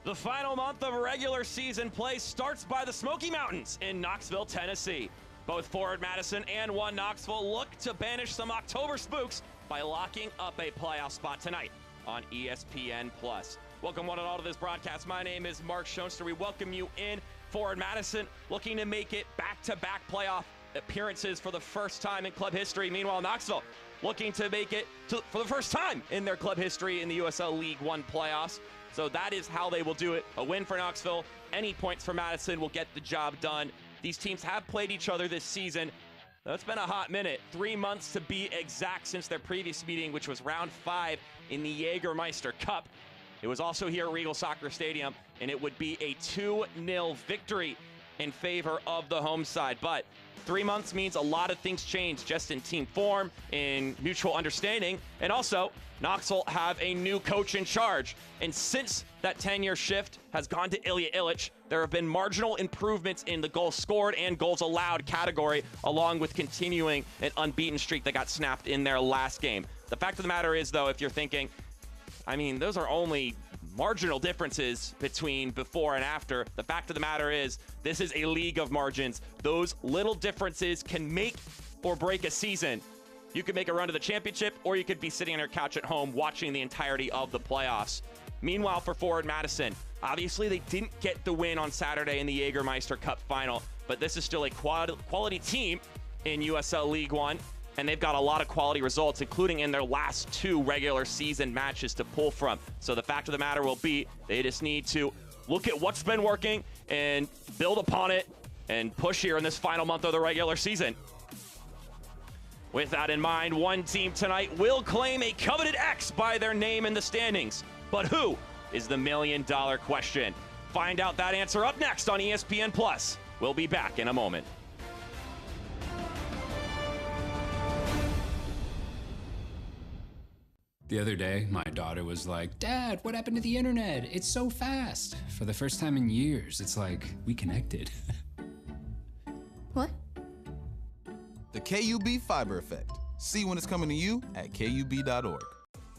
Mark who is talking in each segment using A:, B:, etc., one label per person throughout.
A: The final month of regular season play starts by the Smoky Mountains in Knoxville, Tennessee. Both Forward Madison and One Knoxville look to banish some October spooks by locking up a playoff spot tonight on ESPN+. Welcome one and all to this broadcast. My name is Mark Schoenster. We welcome you in. Forward Madison looking to make it back-to-back playoff appearances for the first time in club history. Meanwhile, Knoxville looking to make it for the first time in their club history in the USL League One playoffs. So that is how they will do it. A win for Knoxville, any points for Madison will get the job done. These teams have played each other this season. It's been a hot minute. 3 months to be exact since their previous meeting, which was round 5 in the Jägermeister Cup. It was also here at Regal Soccer Stadium, and it would be a 2-0 victory in favor of the home side. But 3 months means a lot of things change just in team form, in mutual understanding, and also Knoxville have a new coach in charge. And since that 10-year shift has gone to Ilya Ilic, there have been marginal improvements in the goals scored and goals allowed category, along with continuing an unbeaten streak that got snapped in their last game. The fact of the matter is, though, if you're thinking, I mean, those are only marginal differences between before and after. The fact of the matter is, this is a league of margins. Those little differences can make or break a season. You could make a run to the championship, or you could be sitting on your couch at home watching the entirety of the playoffs. Meanwhile, for Forward Madison, obviously they didn't get the win on Saturday in the Jägermeister Cup final, but this is still a quality team in USL League One, and they've got a lot of quality results, including in their last 2 regular season matches to pull from. So the fact of the matter will be, they just need to look at what's been working and build upon it and push here in this final month of the regular season. With that in mind, one team tonight will claim a coveted X by their name in the standings. But who is the $1 million question? Find out that answer up next on ESPN+. We'll be back in a moment.
B: The other day, my daughter was like, "Dad, what happened to the internet? It's so fast." For the first time in years, it's like we connected.
C: What?
D: The KUB Fiber Effect. See when it's coming to you at KUB.org.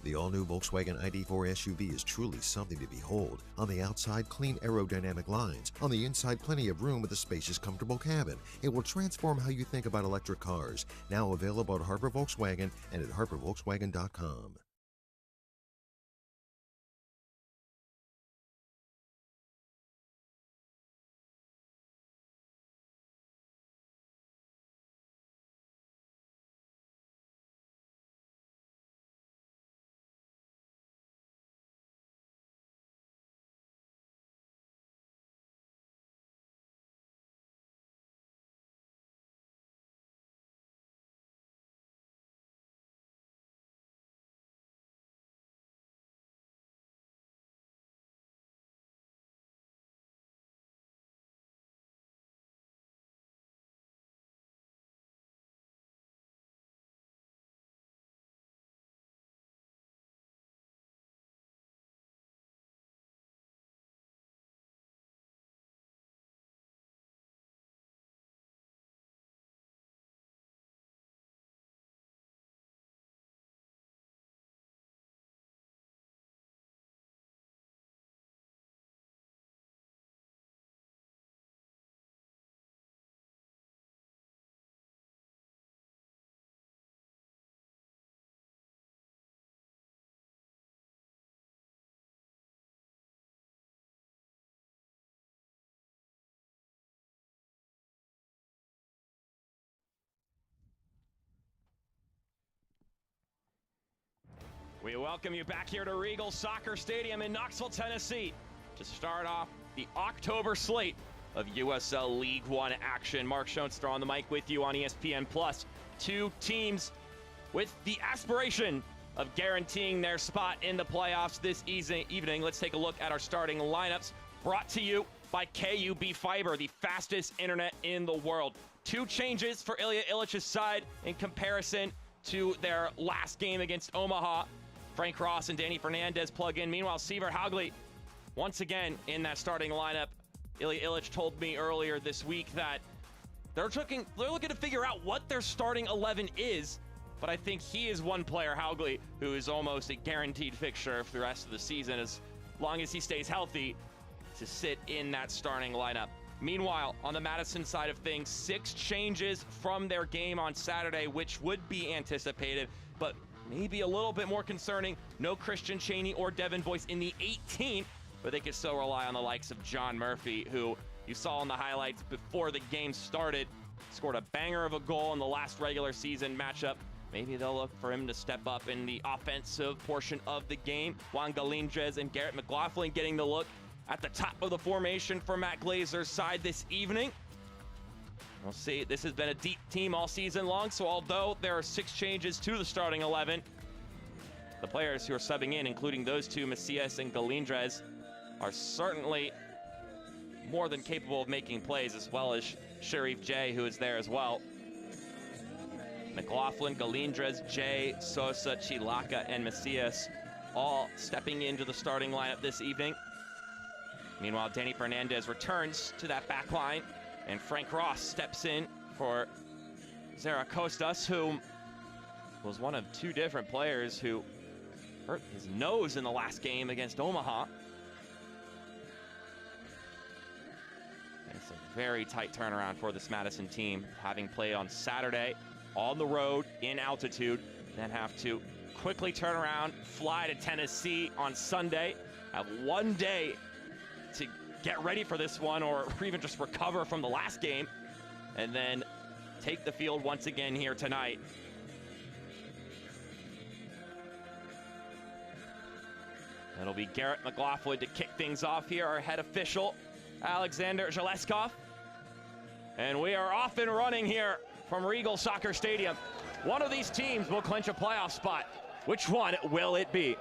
E: The all-new Volkswagen ID4 SUV is truly something to behold. On the outside, clean aerodynamic lines. On the inside, plenty of room with a spacious, comfortable cabin. It will transform how you think about electric cars. Now available at Harper Volkswagen and at harpervolkswagen.com.
A: We welcome you back here to Regal Soccer Stadium in Knoxville, Tennessee, to start off the October slate of USL League One action. Mark Schoenster on the mic with you on ESPN+. 2 teams with the aspiration of guaranteeing their spot in the playoffs this evening. Let's take a look at our starting lineups, brought to you by KUB Fiber, the fastest internet in the world. 2 changes for Ilya Ilic's side in comparison to their last game against Omaha. Frank Ross and Danny Fernandez plug in. Meanwhile, Sivert Hagli, once again in that starting lineup. Ilya Ilic told me earlier this week that they're looking to figure out what their starting 11 is, but I think he is one player, Hagli, who is almost a guaranteed fixture for the rest of the season as long as he stays healthy. to sit in that starting lineup. Meanwhile, on the Madison side of things, 6 changes from their game on Saturday, which would be anticipated, but maybe a little bit more concerning. No Christian Chaney or Devin Boyce in the 18th, but they could still rely on the likes of John Murphy, who you saw in the highlights before the game started, scored a banger of a goal in the last regular season matchup. Maybe they'll look for him to step up in the offensive portion of the game. Juan Galindrez and Garrett McLaughlin getting the look at the top of the formation for Matt Glazer's side this evening. We'll see. This has been a deep team all season long, so although there are 6 changes to the starting 11, the players who are subbing in, including those 2, Macias and Galindrez, are certainly more than capable of making plays, as well as Sharif J, who is there as well. McLaughlin, Galindrez, J, Sosa, Chilaka, and Macias all stepping into the starting lineup this evening. Meanwhile, Danny Fernandez returns to that back line, and Frank Ross steps in for Zaracostas, who was one of 2 different players who hurt his nose in the last game against Omaha. It's a very tight turnaround for this Madison team, having played on Saturday on the road in altitude, then have to quickly turn around, fly to Tennessee on Sunday, have 1 day to get ready for this one, or even just recover from the last game, and then take the field once again here tonight. It'll be Garrett McLaughlin to kick things off here, our head official, Alexander Zheleskov. And we are off and running here from Regal Soccer Stadium. One of these teams will clinch a playoff spot. Which one will it be?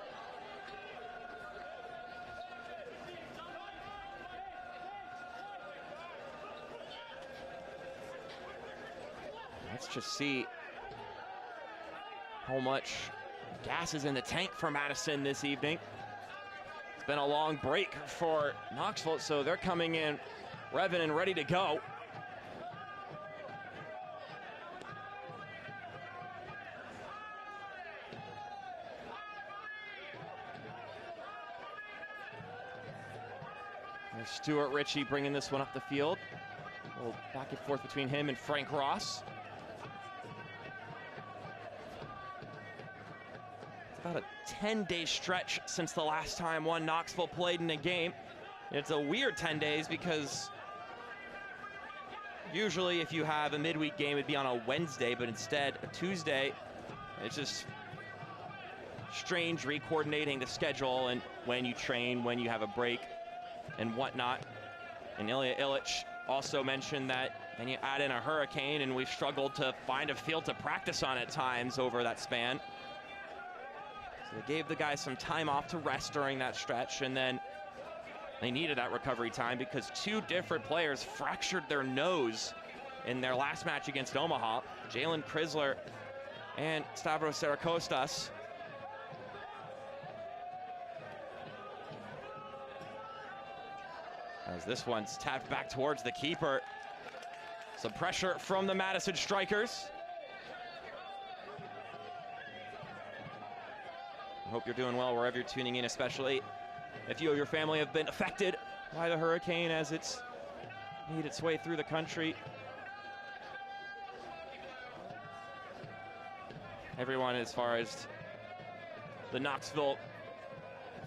A: Let's just see how much gas is in the tank for Madison this evening. It's been a long break for Knoxville, so they're coming in revving and ready to go. There's Stuart Ritchie bringing this one up the field. A little back and forth between him and Frank Ross. About a 10-day stretch since the last time one Knoxville played in a game. It's a weird 10 days because usually if you have a midweek game, it'd be on a Wednesday, but instead a Tuesday. It's just strange re-coordinating the schedule and when you train, when you have a break and whatnot. And Ilya Illich also mentioned that then you add in a hurricane, and we've struggled to find a field to practice on at times over that span. So they gave the guys some time off to rest during that stretch, and then they needed that recovery time because 2 different players fractured their nose in their last match against Omaha, Jalen Chrysler and Stavros Zaracostas. As this one's tapped back towards the keeper. Some pressure from the Madison Strikers. I hope you're doing well wherever you're tuning in, especially if you or your family have been affected by the hurricane as it's made its way through the country. Everyone, as far as the Knoxville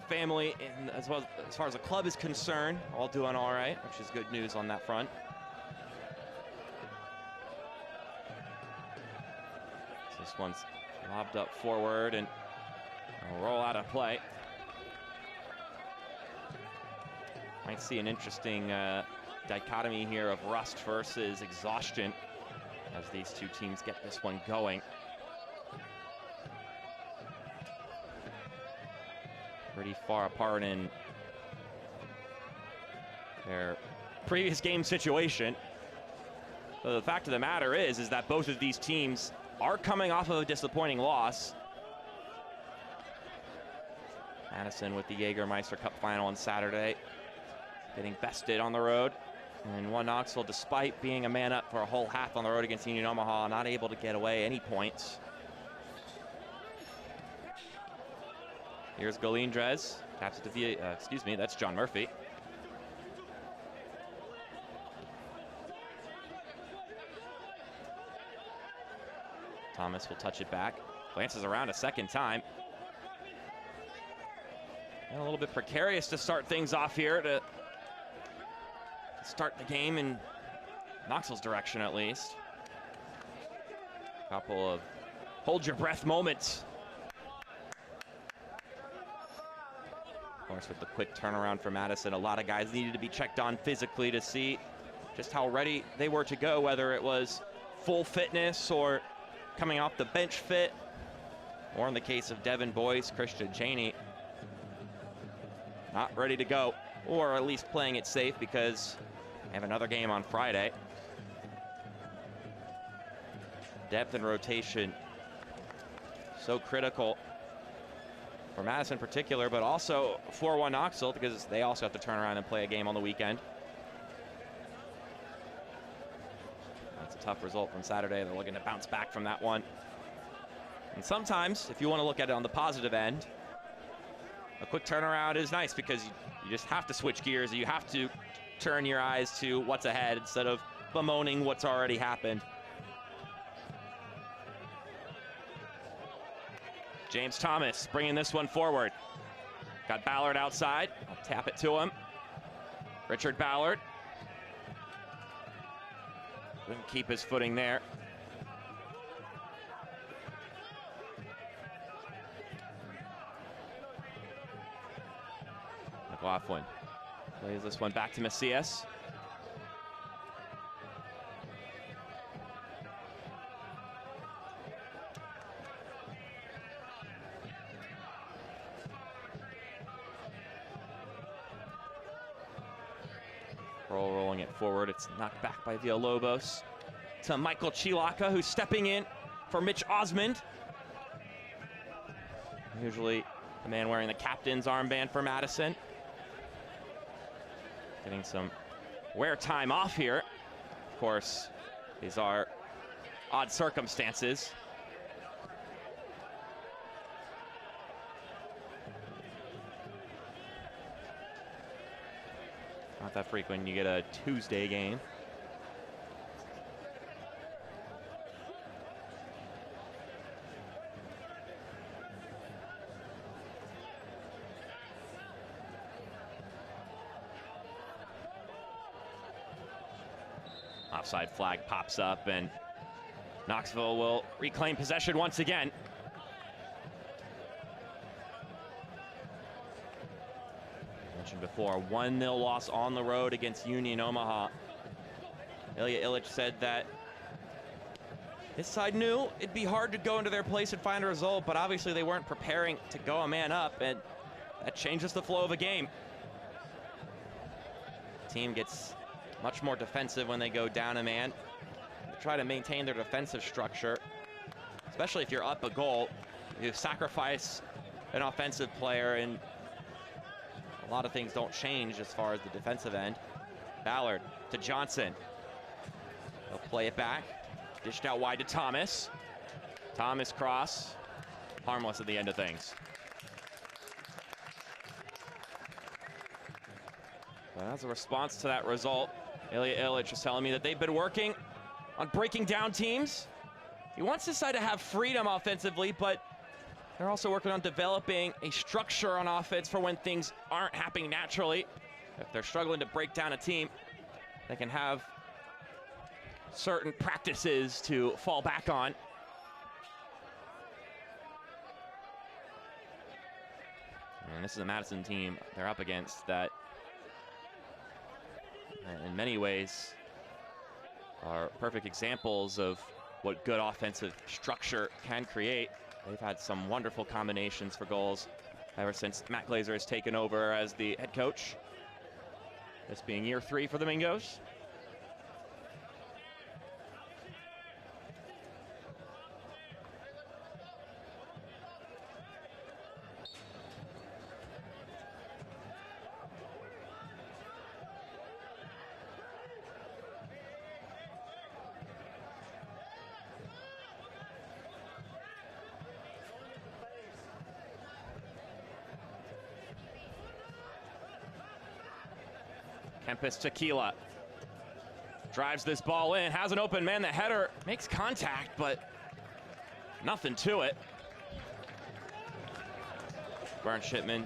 A: family and as far as the club is concerned, all doing all right, which is good news on that front. So this one's lobbed up forward and will roll out of play. Might see an interesting dichotomy here of rust versus exhaustion as these 2 teams get this one going. Pretty far apart in their previous game situation. So the fact of the matter is that both of these teams are coming off of a disappointing loss. Madison with the Jägermeister Cup final on Saturday, getting bested on the road. And one Knoxville, despite being a man up for a whole half on the road against Union Omaha, not able to get away any points. Here's Galindrez, taps it to excuse me, that's John Murphy. Thomas will touch it back. Glances around a second time. And a little bit precarious to start things off here, to start the game in Knoxville's direction at least. Couple of hold your breath moments. Of course, with the quick turnaround for Madison, a lot of guys needed to be checked on physically to see just how ready they were to go, whether it was full fitness or coming off the bench fit, or in the case of Devin Boyce, Christian Cheney, not ready to go, or at least playing it safe because they have another game on Friday. Depth and rotation, so critical for Madison in particular, but also 4-1 Knoxville because they also have to turn around and play a game on the weekend. That's a tough result from Saturday. They're looking to bounce back from that one. And sometimes, if you want to look at it on the positive end, a quick turnaround is nice because you just have to switch gears. You have to turn your eyes to what's ahead instead of bemoaning what's already happened. James Thomas bringing this one forward. Got Ballard outside. I'll tap it to him. Richard Ballard. Couldn't keep his footing there. McLaughlin plays this one back to Macias. Rolling it forward. It's knocked back by Villalobos to Michael Chilaka, who's stepping in for Mitch Osmond. Usually the man wearing the captain's armband for Madison. Getting some wear time off here. Of course, these are odd circumstances. Not that frequent you get a Tuesday game. Offside flag pops up and Knoxville will reclaim possession once again. Mentioned before, 1-0 loss on the road against Union Omaha. Ilya Illich said that his side knew it'd be hard to go into their place and find a result, but obviously they weren't preparing to go a man up, and that changes the flow of a game. The team gets much more defensive when they go down a man. They try to maintain their defensive structure, especially if you're up a goal. You sacrifice an offensive player, and a lot of things don't change as far as the defensive end. Ballard to Johnson. They'll play it back. Dished out wide to Thomas. Thomas cross. Harmless at the end of things. Well, as a response to that result, Ilya Illich is telling me that they've been working on breaking down teams. He wants his side to have freedom offensively, but they're also working on developing a structure on offense for when things aren't happening naturally. If they're struggling to break down a team, they can have certain practices to fall back on. And this is a Madison team they're up against that in many ways are perfect examples of what good offensive structure can create. They've had some wonderful combinations for goals ever since Matt Glazer has taken over as the head coach. This being year 3 for the Mingos. Kempis Tequila drives this ball in, has an open man. The header makes contact, but Nothing to it. Burn Shipman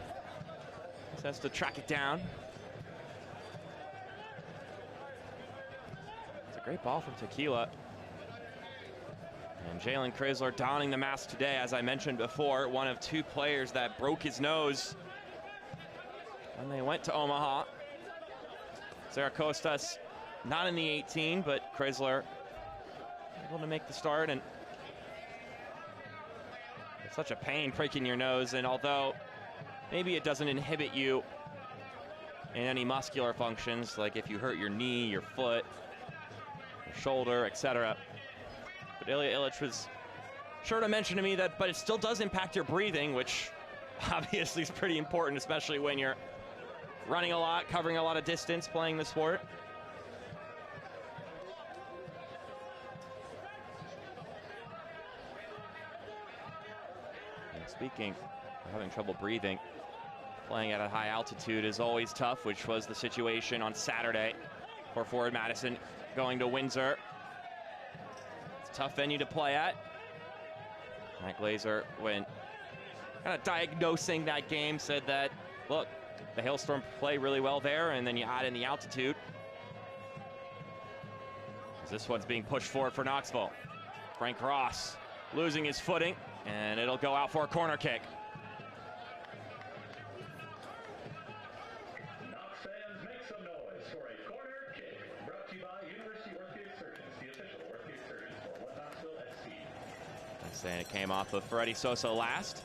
A: has to track it down. It's a great ball from Tequila. And Jalen Chrysler donning the mask today, as I mentioned before, one of two players that broke his nose when they went to Omaha. Zaracostas not in the 18, but Chrysler able to make the start, and it's such a pain breaking your nose, and although maybe it doesn't inhibit you in any muscular functions, like if you hurt your knee, your foot, your shoulder, etc. But Ilya Illich was sure to mention to me that, but it still does impact your breathing, which obviously is pretty important, especially when you're running a lot, covering a lot of distance, playing the sport. And speaking of having trouble breathing, playing at a high altitude is always tough, which was the situation on Saturday for forward Madison going to Windsor. It's a tough venue to play at. Matt Glazer, when kind of diagnosing that game, said that, look, the hailstorm play really well there, and then you add in the altitude. This one's being pushed forward for Knoxville. Frank Ross losing his footing, and it'll go out for a corner kick.
F: Knox fans, make some noise for a corner kick brought to you by University Orthopedic Surgeons, the official orthopedic surgeons for One Knoxville SC.
A: I'm saying it came off of Freddie Sosa last.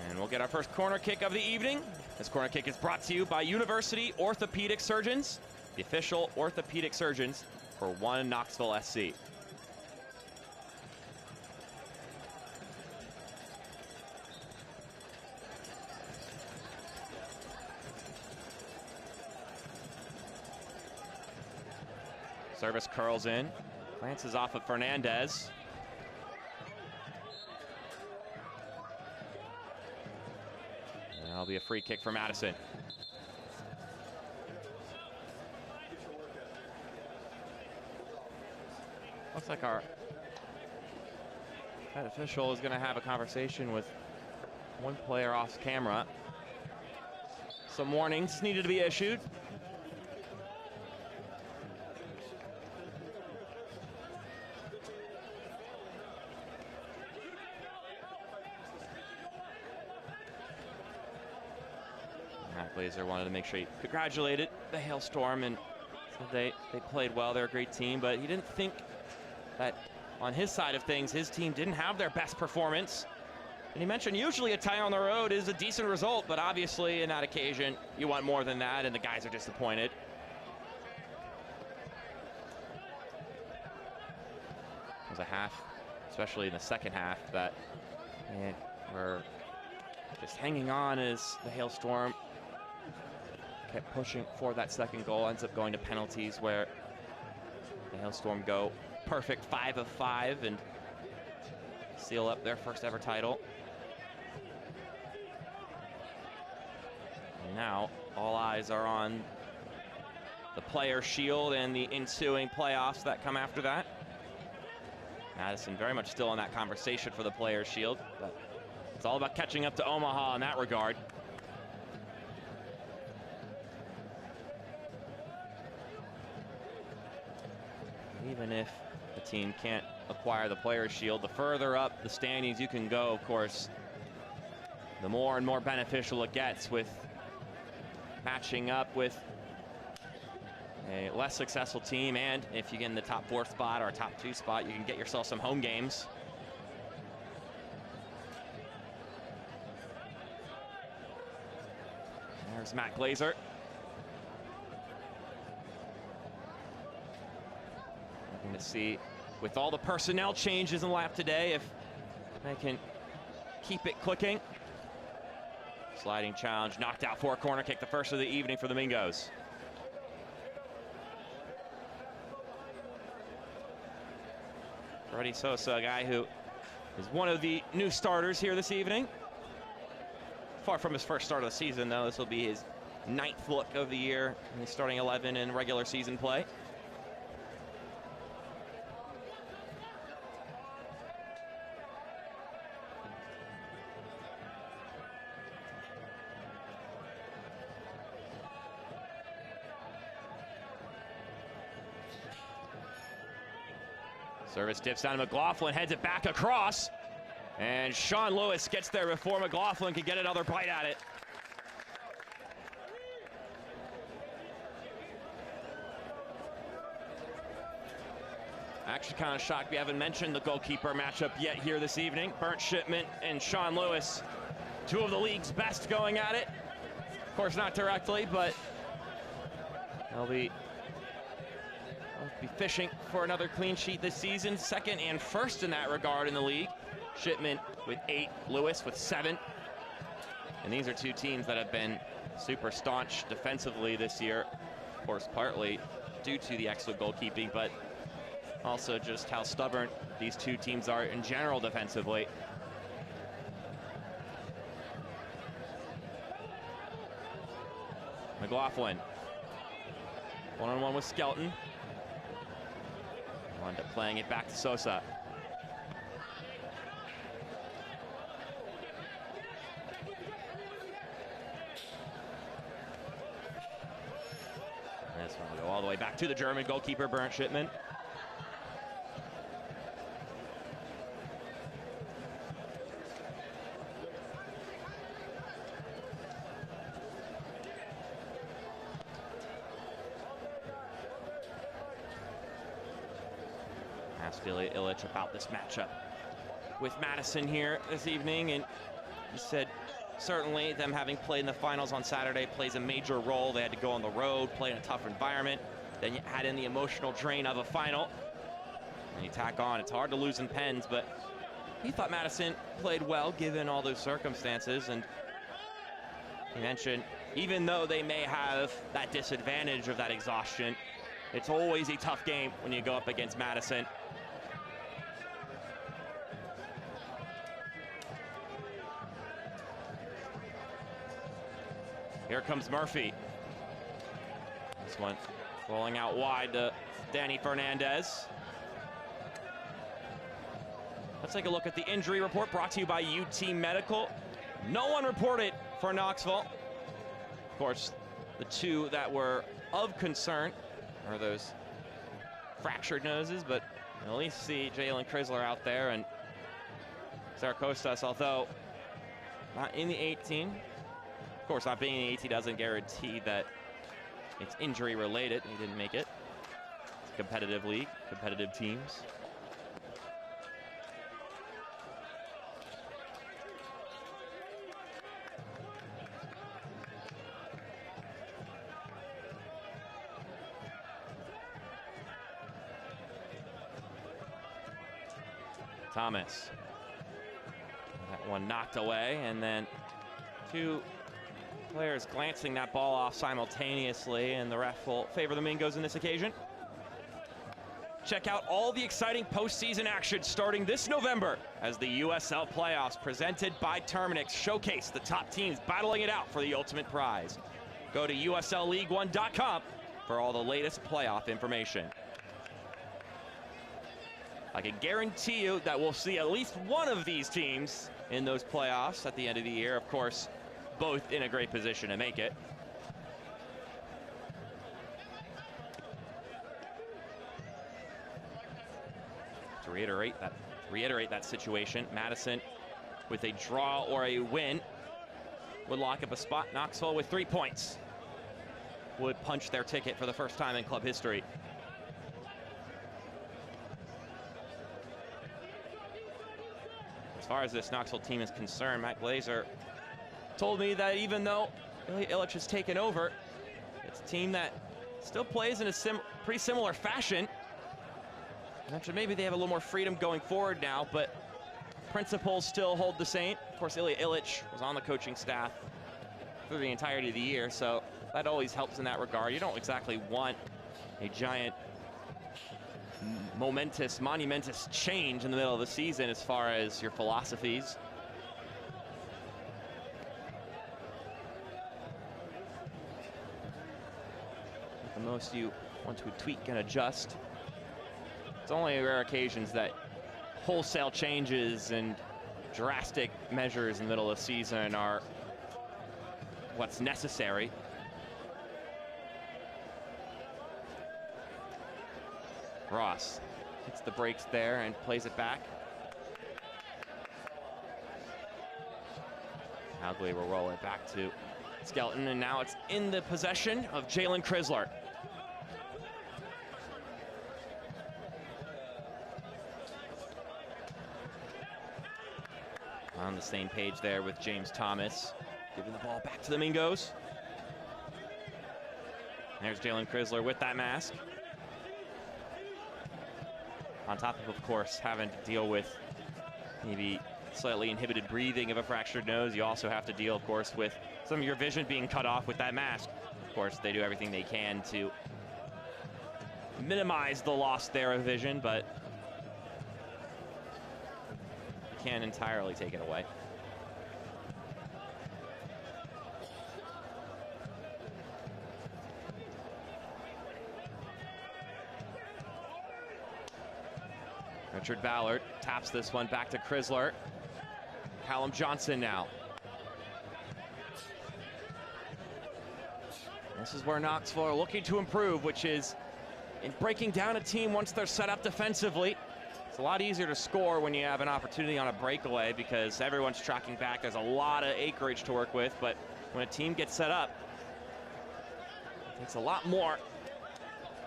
A: And we'll get our first corner kick of the evening. This corner kick is brought to you by University Orthopedic Surgeons, the official orthopedic surgeons for One Knoxville SC. Service curls in, glances off of Fernandez. And that'll be a free kick for Madison. Looks like our head official is going to have a conversation with one player off camera. Some warnings needed to be issued. Matt Glazer wanted to make sure he congratulated the hailstorm and said they played well. They're a great team, but he didn't think that on his side of things, his team didn't have their best performance. And he mentioned usually a tie on the road is a decent result, but obviously in that occasion, you want more than that, and the guys are disappointed. It was a half, especially in the second half, that we're just hanging on as the hailstorm kept pushing for that second goal. Ends up going to penalties where the hailstorm go perfect 5 of 5 and seal up their first ever title. And now all eyes are on the Players' Shield and the ensuing playoffs that come after that. Madison very much still in that conversation for the Players' Shield, but it's all about catching up to Omaha in that regard. Even if the team can't acquire the Players' Shield, the further up the standings you can go, of course, the more and more beneficial it gets with matching up with a less successful team. And if you get in the top 4 spot or top 2 spot, you can get yourself some home games. There's Matt Glazer. Looking to see, with all the personnel changes in the lap today, if they can keep it clicking. Sliding challenge, knocked out for a corner kick, the first of the evening for the Mingos. Freddie Sosa, a guy who is one of the new starters here this evening. Far from his first start of the season, though. This will be his 9th look of the year in the starting 11 in regular season play. Service dips down to McLaughlin, heads it back across. And Sean Lewis gets there before McLaughlin can get another bite at it. Actually kind of shocked we haven't mentioned the goalkeeper matchup yet here this evening. Burnt Shipment and Sean Lewis, two of the league's best going at it. Of course, not directly, but they'll be fishing for another clean sheet this season. Second and first in that regard in the league. Shipment with 8, Lewis with 7. And these are two teams that have been super staunch defensively this year. Of course, partly due to the excellent goalkeeping, but also just how stubborn these two teams are in general defensively. McLaughlin, one-on-one with Skelton. Wound up playing it back to Sosa. This one will go all the way back to the German goalkeeper, Bernd Schipman. Asked Illich about this matchup with Madison here this evening, and he said certainly them having played in the finals on Saturday plays a major role. They had to go on the road, play in a tough environment, then you add in the emotional drain of a final, and you tack on. It's hard to lose in pens, but he thought Madison played well given all those circumstances, and he mentioned even though they may have that disadvantage of that exhaustion, it's always a tough game when you go up against Madison. Here comes Murphy. This one rolling out wide to Danny Fernandez. Let's take a look at the injury report brought to you by UT Medical. No one reported for Knoxville. Of course, the two that were of concern are those fractured noses, but at least see Jalen Chrysler out there, and Zarkostas, although not in the 18. Of course, not being in the 18 doesn't guarantee that it's injury related. He didn't make it. It's a competitive league, competitive teams. Thomas. That one knocked away, and then two players glancing that ball off simultaneously, and the ref will favor the Mingos in this occasion. Check out all the exciting postseason action starting this November as the USL playoffs presented by Terminix showcase the top teams battling it out for the ultimate prize. Go to USLLeague1.com for all the latest playoff information. I can guarantee you that we'll see at least one of these teams in those playoffs at the end of the year. Of course, both in a great position to make it. To reiterate that situation, Madison with a draw or a win would lock up a spot. Knoxville with 3 points would punch their ticket for the first time in club history. As far as this Knoxville team is concerned, Matt Glazer told me that even though Illich has taken over, it's a team that still plays in a pretty similar fashion. I mentioned maybe they have a little more freedom going forward now, but principles still hold the same. Of course, Ilya Illich was on the coaching staff through the entirety of the year, so that always helps in that regard. You don't exactly want a giant, monumentous change in the middle of the season as far as your philosophies. At the most you want to tweak and adjust. It's only rare occasions that wholesale changes and drastic measures in the middle of the season are what's necessary. Ross Hits the brakes there and plays it back. Hagley will roll it back to Skelton, and now it's in the possession of Jalen Chrysler. On the same page there with James Thomas, giving the ball back to the Mingos. There's Jalen Chrysler with that mask. On top of course, having to deal with maybe slightly inhibited breathing of a fractured nose, you also have to deal, of course, with some of your vision being cut off with that mask. Of course, they do everything they can to minimize the loss there of vision, but you can't entirely take it away. Richard Ballard taps this one back to Chrysler. Callum Johnson now. This is where Knoxville are looking to improve, which is in breaking down a team once they're set up defensively. It's a lot easier to score when you have an opportunity on a breakaway because everyone's tracking back. There's a lot of acreage to work with, but when a team gets set up, it takes a lot more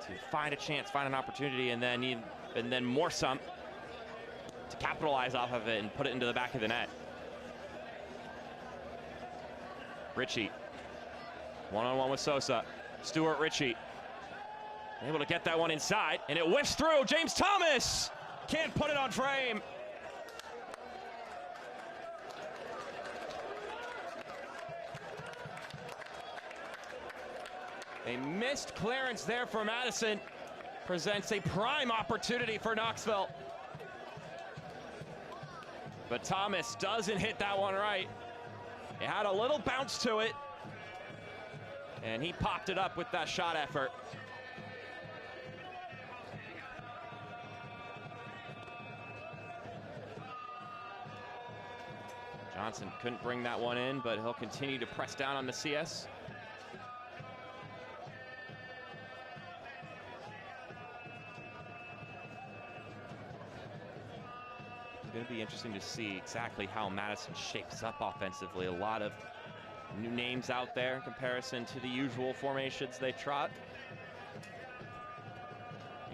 A: to find a chance, find an opportunity, and then more some to capitalize off of it and put it into the back of the net. Ritchie, one-on-one with Sosa. Stuart Ritchie, able to get that one inside, and it whiffs through. James Thomas can't put it on frame. A missed clearance there for Madison presents a prime opportunity for Knoxville. But Thomas doesn't hit that one right. It had a little bounce to it, and he popped it up with that shot effort. Johnson couldn't bring that one in, but he'll continue to press down on the CS. It's going to be interesting to see exactly how Madison shapes up offensively. A lot of new names out there in comparison to the usual formations they trot.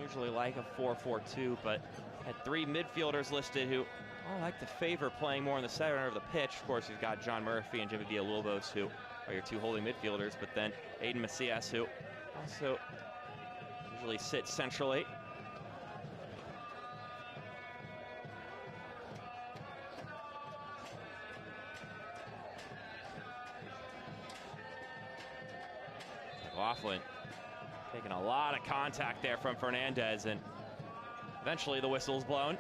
A: Usually like a 4-4-2, but had three midfielders listed who all like to favor playing more in the center of the pitch. Of course, you've got John Murphy and Jimmy Villalobos, who are your two holding midfielders, but then Aiden Macias, who also usually sits centrally. Laughlin taking a lot of contact there from Fernandez, and eventually the whistle's blown.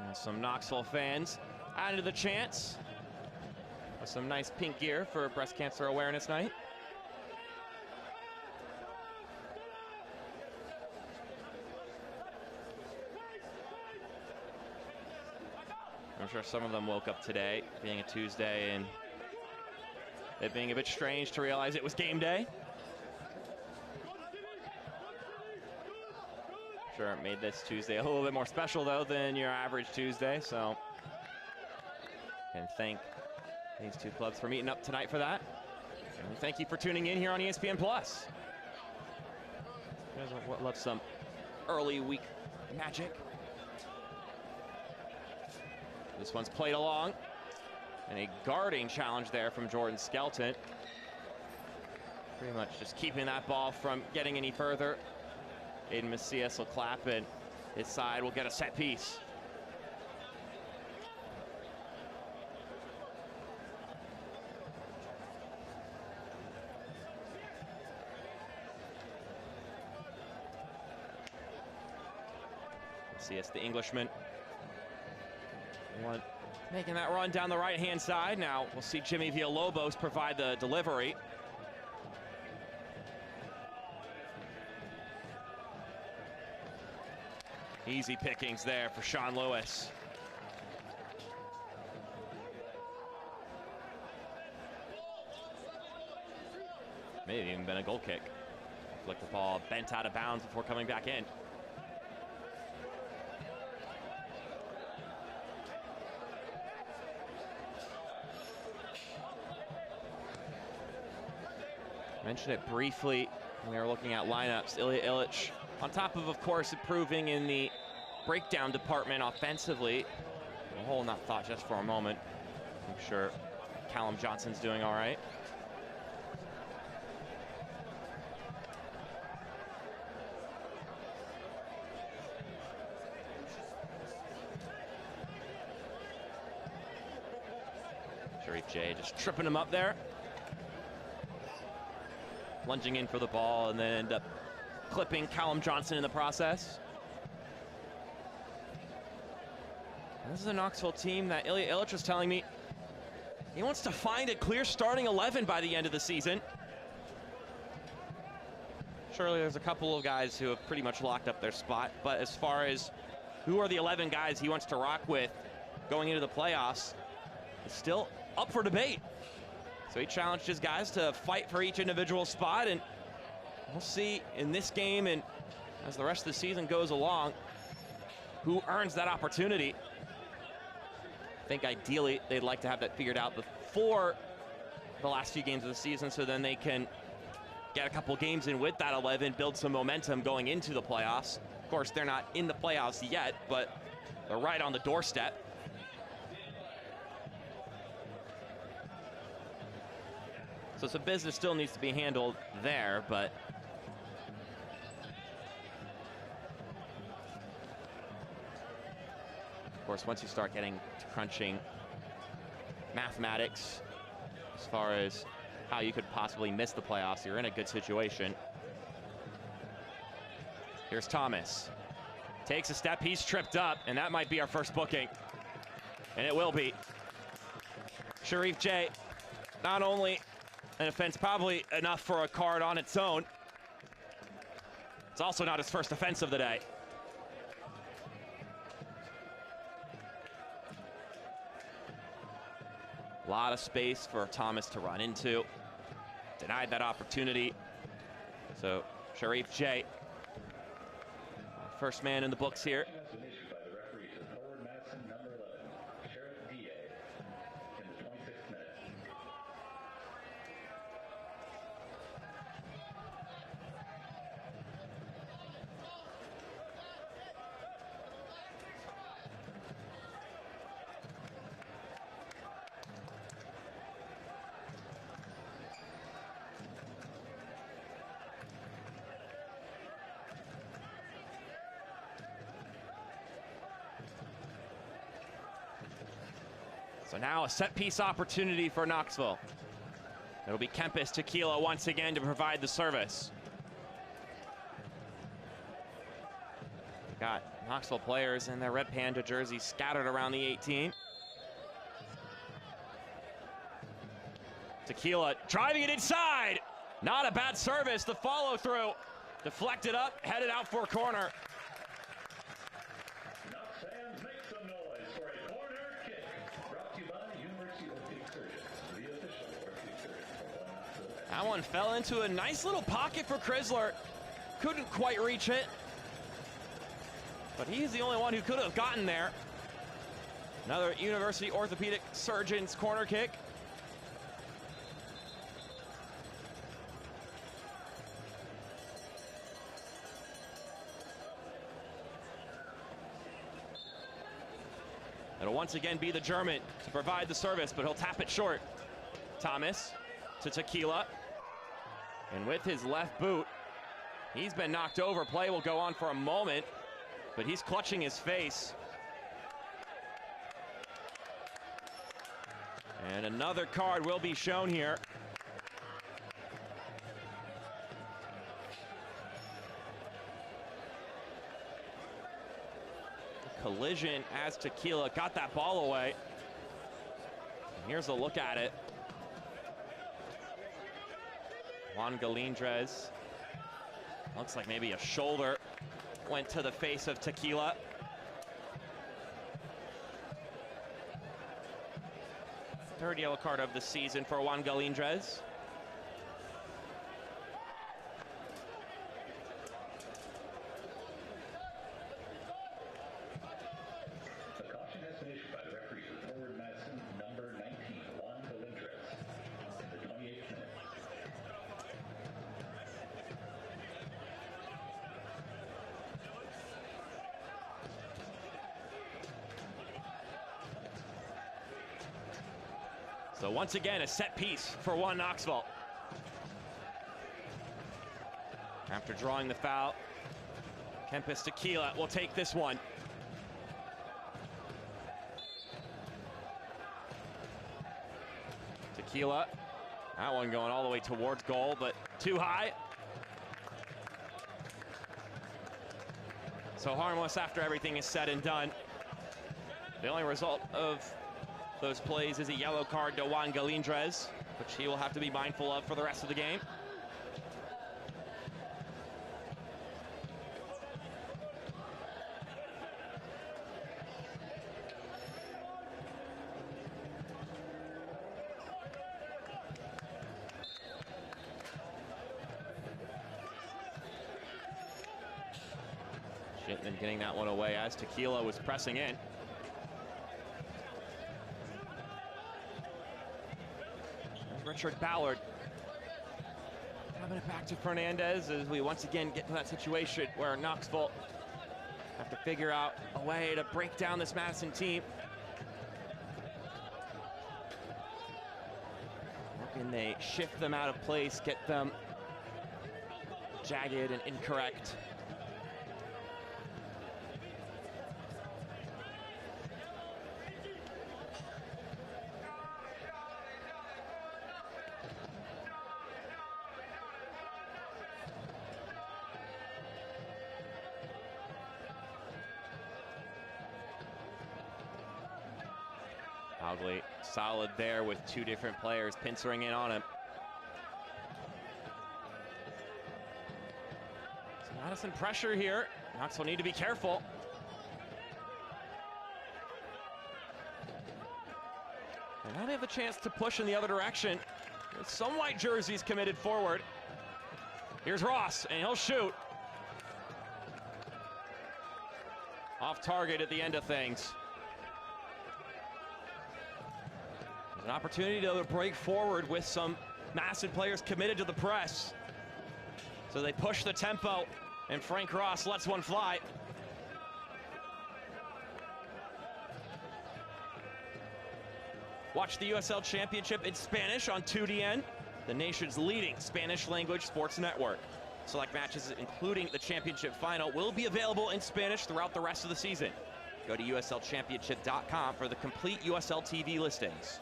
A: And some Knoxville fans added to the chants with some nice pink gear for Breast Cancer Awareness Night. I'm sure some of them woke up today, being a Tuesday, and it being a bit strange to realize it was game day. Sure, it made this Tuesday a little bit more special, though, than your average Tuesday, so and thank these two clubs for meeting up tonight for that. And thank you for tuning in here on ESPN+. You guys love some early week magic. This one's played along, and a guarding challenge there from Jordan Skelton. Pretty much just keeping that ball from getting any further. Aiden Macias will clap, and his side will get a set piece. Macias, the Englishman, making that run down the right-hand side. Now we'll see Jimmy Villalobos provide the delivery. Easy pickings there for Sean Lewis. a goal kick. Flick the ball bent out of bounds before coming back in. Mentioned it briefly when we were looking at lineups. Ilya Ilic, on top of course, improving in the breakdown department offensively. A whole not thought just for a moment. I'm sure Callum Johnson's doing all right. Sharif J just tripping him up there. Lunging in for the ball and then end up clipping Callum Johnson in the process. This is a Knoxville team that Ilya Ilic was telling me he wants to find a clear starting 11 by the end of the season. Surely there's a couple of guys who have pretty much locked up their spot, but as far as who are the 11 guys he wants to rock with going into the playoffs, it's still up for debate. So he challenged his guys to fight for each individual spot, and we'll see in this game and as the rest of the season goes along who earns that opportunity. I think ideally they'd like to have that figured out before the last few games of the season, so then they can get a couple games in with that 11, build some momentum going into the playoffs. Of course, they're not in the playoffs yet, but they're right on the doorstep. So some business still needs to be handled there, but of course, once you start getting to crunching mathematics as far as how you could possibly miss the playoffs, you're in a good situation. Here's Thomas. Takes a step, he's tripped up, and that might be our first booking. And it will be. Sharif J, not only an offense probably enough for a card on its own, it's also not his first offense of the day. A lot of space for Thomas to run into. Denied that opportunity. So Sharif J, first man in the books here.
F: Issued by the referee to forward Madison, number 11, Sheriff DA, in the 26th minute.
A: So now a set-piece opportunity for Knoxville. It'll be Kempis Tequila once again to provide the service. Got Knoxville players in their red Panda jerseys scattered around the 18. Tequila driving it inside. Not a bad service. The follow-through. Deflected up, headed out for a corner.
F: Knox fans, make some noise for a corner kick. Brought to you by University Orthopedic Surgeons, the official orthopedic surgeon for Knoxville.
A: That one fell into a nice little pocket for Chrysler. Couldn't quite reach it, but he's the only one who could have gotten there. Another University Orthopedic Surgeons corner kick. It'll once again be the German to provide the service, but he'll tap it short. Thomas to Tequila. And with his left boot, he's been knocked over. Play will go on for a moment, but he's clutching his face. And another card will be shown here. Collision as Tequila got that ball away. And here's a look at it. Juan Galindrez. Looks like maybe a shoulder went to the face of Tequila. Third yellow card of the season for Juan Galindrez. So once again, a set piece for One Knoxville. After drawing the foul, Kempis Tequila will take this one. Tequila, that one going all the way towards goal, but too high. So harmless after everything is said and done. The only result of those plays is a yellow card to Juan Galindrez, which he will have to be mindful of for the rest of the game. Shipman getting that one away as Tequila was pressing in. Richard Ballard having it back to Fernandez as we once again get to that situation where Knoxville have to figure out a way to break down this Madison team. How can they shift them out of place, get them jagged and incorrect? Ugly, solid there with two different players pincering in on him. So Madison pressure here. Knoxville need to be careful. And now they have the chance to push in the other direction with some white jerseys committed forward. Here's Ross, and he'll shoot. Off target at the end of things. An opportunity to break forward with some Madison players committed to the press. So they push the tempo, and Frank Ross lets one fly. Watch the USL Championship in Spanish on 2DN, the nation's leading Spanish language sports network. Select matches, including the championship final, will be available in Spanish throughout the rest of the season. Go to uslchampionship.com for the complete USL TV listings.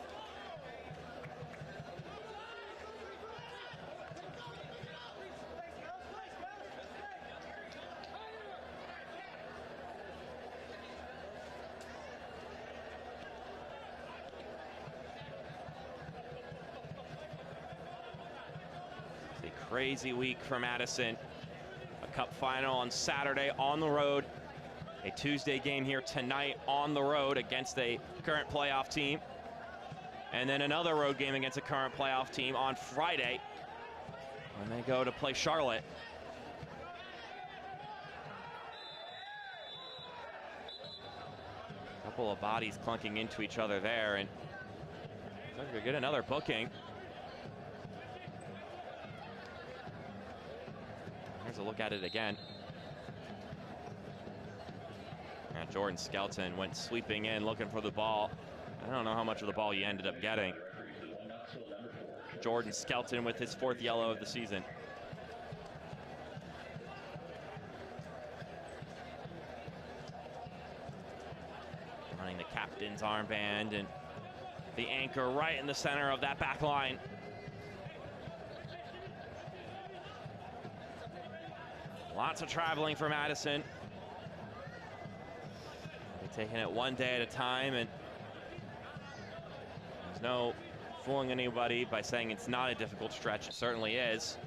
A: Crazy week for Madison. A cup final on Saturday on the road. A Tuesday game here tonight on the road against a current playoff team. And then another road game against a current playoff team on Friday when they go to play Charlotte. A couple of bodies clunking into each other there, and they're gonna get another booking. Here's a look at it again. And Jordan Skelton went sweeping in looking for the ball. I don't know how much of the ball he ended up getting. Jordan Skelton with his 4th yellow of the season. Running the captain's armband and the anchor right in the center of that back line. Lots of traveling for Madison. They're taking it one day at a time, and there's no fooling anybody by saying it's not a difficult stretch. It certainly is.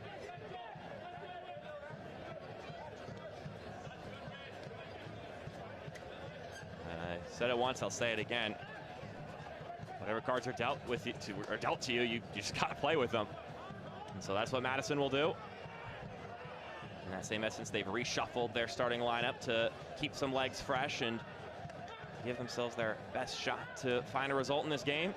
A: I said it once, I'll say it again. Whatever cards are dealt with you to you, you just gotta play with them. And so that's what Madison will do. In that same essence, they've reshuffled their starting lineup to keep some legs fresh and give themselves their best shot to find a result in this game.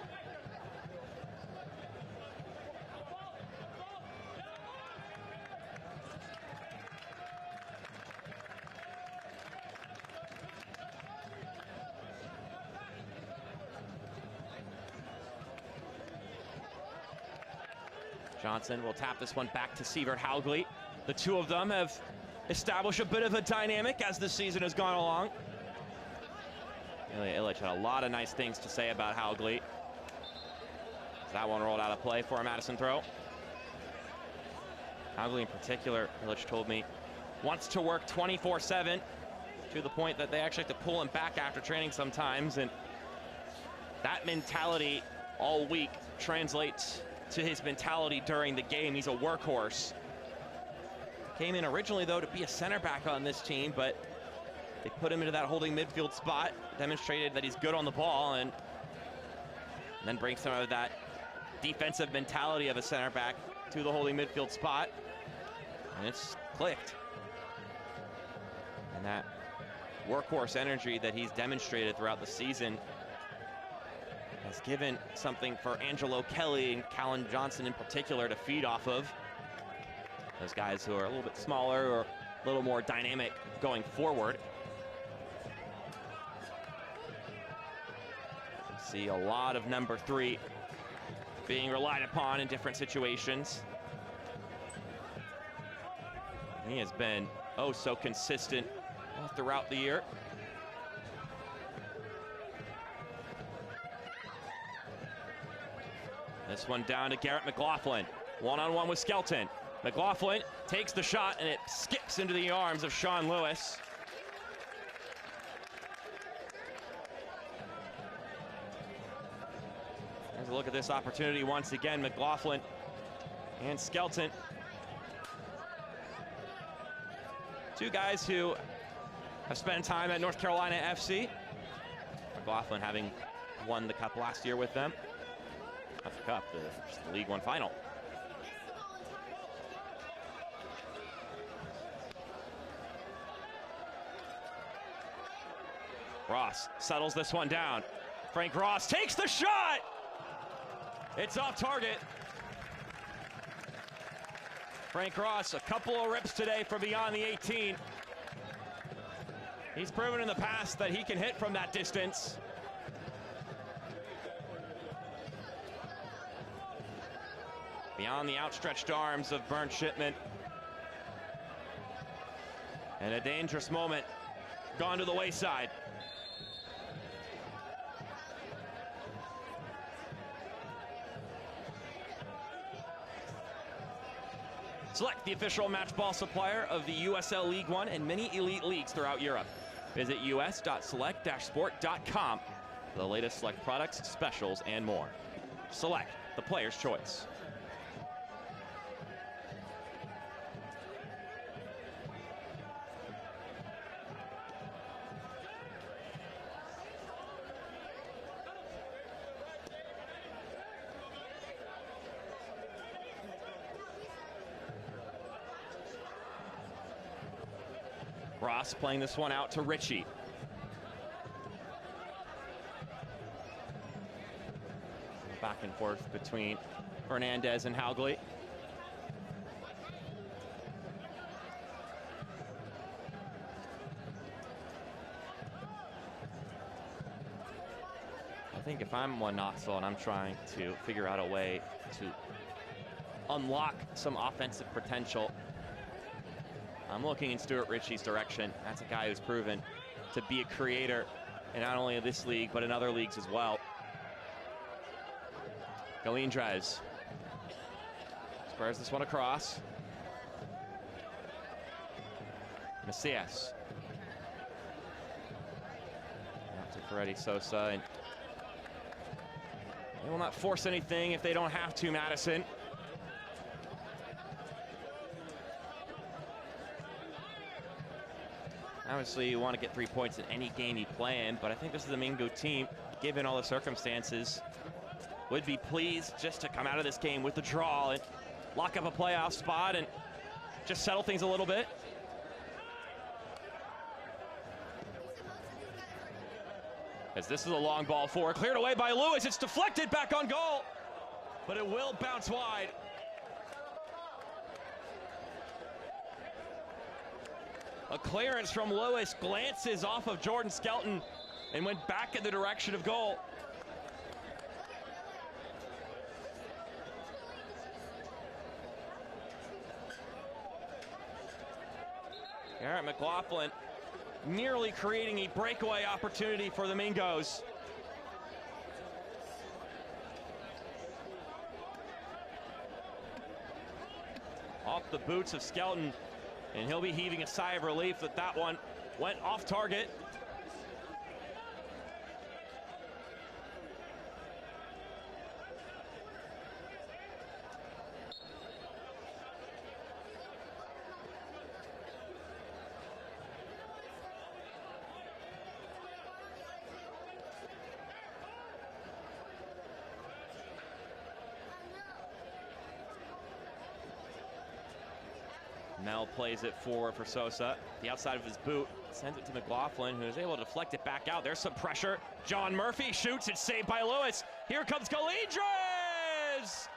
A: Johnson will tap this one back to Sievert Haugli. The two of them have established a bit of a dynamic as the season has gone along. Ilya Illich had a lot of nice things to say about Haugli. That one rolled out of play for a Madison throw. Haugli in particular, Illich told me, wants to work 24/7 to the point that they actually have to pull him back after training sometimes, and that mentality all week translates to his mentality during the game. He's a workhorse. Came in originally, though, to be a center back on this team, but they put him into that holding midfield spot, demonstrated that he's good on the ball, and then brings some of that defensive mentality of a center back to the holding midfield spot, and it's clicked. And that workhorse energy that he's demonstrated throughout the season has given something for Angelo Kelly and Callan Johnson in particular to feed off of. Those guys who are a little bit smaller or a little more dynamic going forward. You see a lot of number 3 being relied upon in different situations. He has been oh so consistent all throughout the year. This one down to Garrett McLaughlin. One-on-one with Skelton. McLaughlin takes the shot and it skips into the arms of Sean Lewis. There's a look at this opportunity once again. McLaughlin and Skelton. Two guys who have spent time at North Carolina FC. McLaughlin having won the cup last year with them. Not the cup, the League One final. Ross settles this one down. Frank Ross takes the shot! It's off target. Frank Ross, a couple of rips today from beyond the 18. He's proven in the past that he can hit from that distance. Beyond the outstretched arms of Bernd Shipman. And a dangerous moment gone to the wayside. Select, the official match ball supplier of the USL League One and many elite leagues throughout Europe. Visit us.select-sport.com for the latest Select products, specials, and more. Select, the player's choice. Ross playing this one out to Ritchie. Back and forth between Fernandez and Haugli. I think if I'm one Knoxville and I'm trying to figure out a way to unlock some offensive potential, I'm looking in Stuart Ritchie's direction. That's a guy who's proven to be a creator in not only this league, but in other leagues as well. Galindrez squares this one across. Macias. Out to Ferretti Sosa. And they will not force anything if they don't have to, Madison. Obviously, you want to get 3 points in any game you play in, but I think this is a Mingo team, given all the circumstances, would be pleased just to come out of this game with the draw and lock up a playoff spot and just settle things a little bit. As this is a long ball forward, cleared away by Lewis. It's deflected back on goal, but it will bounce wide. A clearance from Lewis glances off of Jordan Skelton and went back in the direction of goal. Garrett McLaughlin nearly creating a breakaway opportunity for the Mingos. Off the boots of Skelton, and he'll be heaving a sigh of relief that that one went off target. Mel plays it forward for Sosa. The outside of his boot, sends it to McLaughlin, who is able to deflect it back out. There's some pressure. John Murphy shoots, it's saved by Lewis. Here comes Galindres!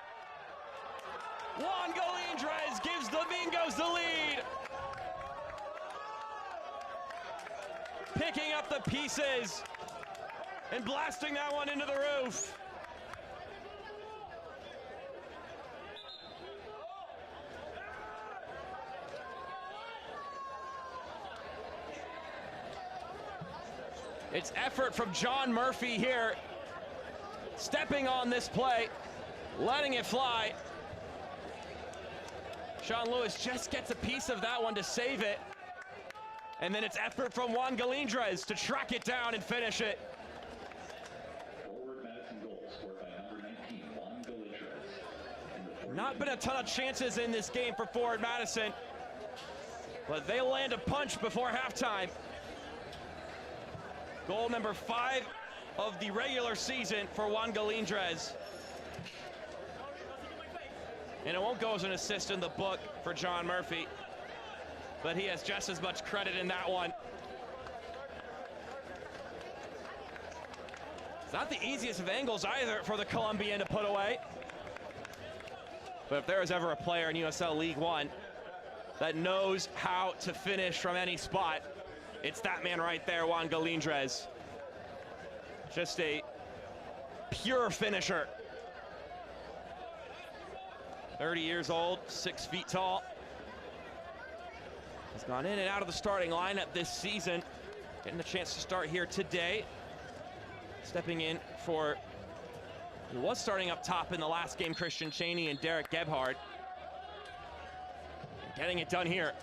A: Juan Galindres gives the Mingos the lead. Picking up the pieces and blasting that one into the roof. It's effort from John Murphy here, stepping on this play, letting it fly. Sean Lewis just gets a piece of that one to save it. And then it's effort from Juan Galindres to track it down and finish it.
F: Forward Madison goal scored by number 19, Juan Galindres.
A: Not been a ton of chances in this game for Forward Madison, but they land a punch before halftime. Goal number 5 of the regular season for Juan Galindres. And it won't go as an assist in the book for John Murphy, but he has just as much credit in that one. It's not the easiest of angles either for the Colombian to put away. But if there is ever a player in USL League One that knows how to finish from any spot, it's that man right there, Juan Galindres. Just a pure finisher. 30 years old, 6 feet tall. Has gone in and out of the starting lineup this season. Getting the chance to start here today. Stepping in for, who was starting up top in the last game, Christian Cheney and Derek Gebhardt. Getting it done here.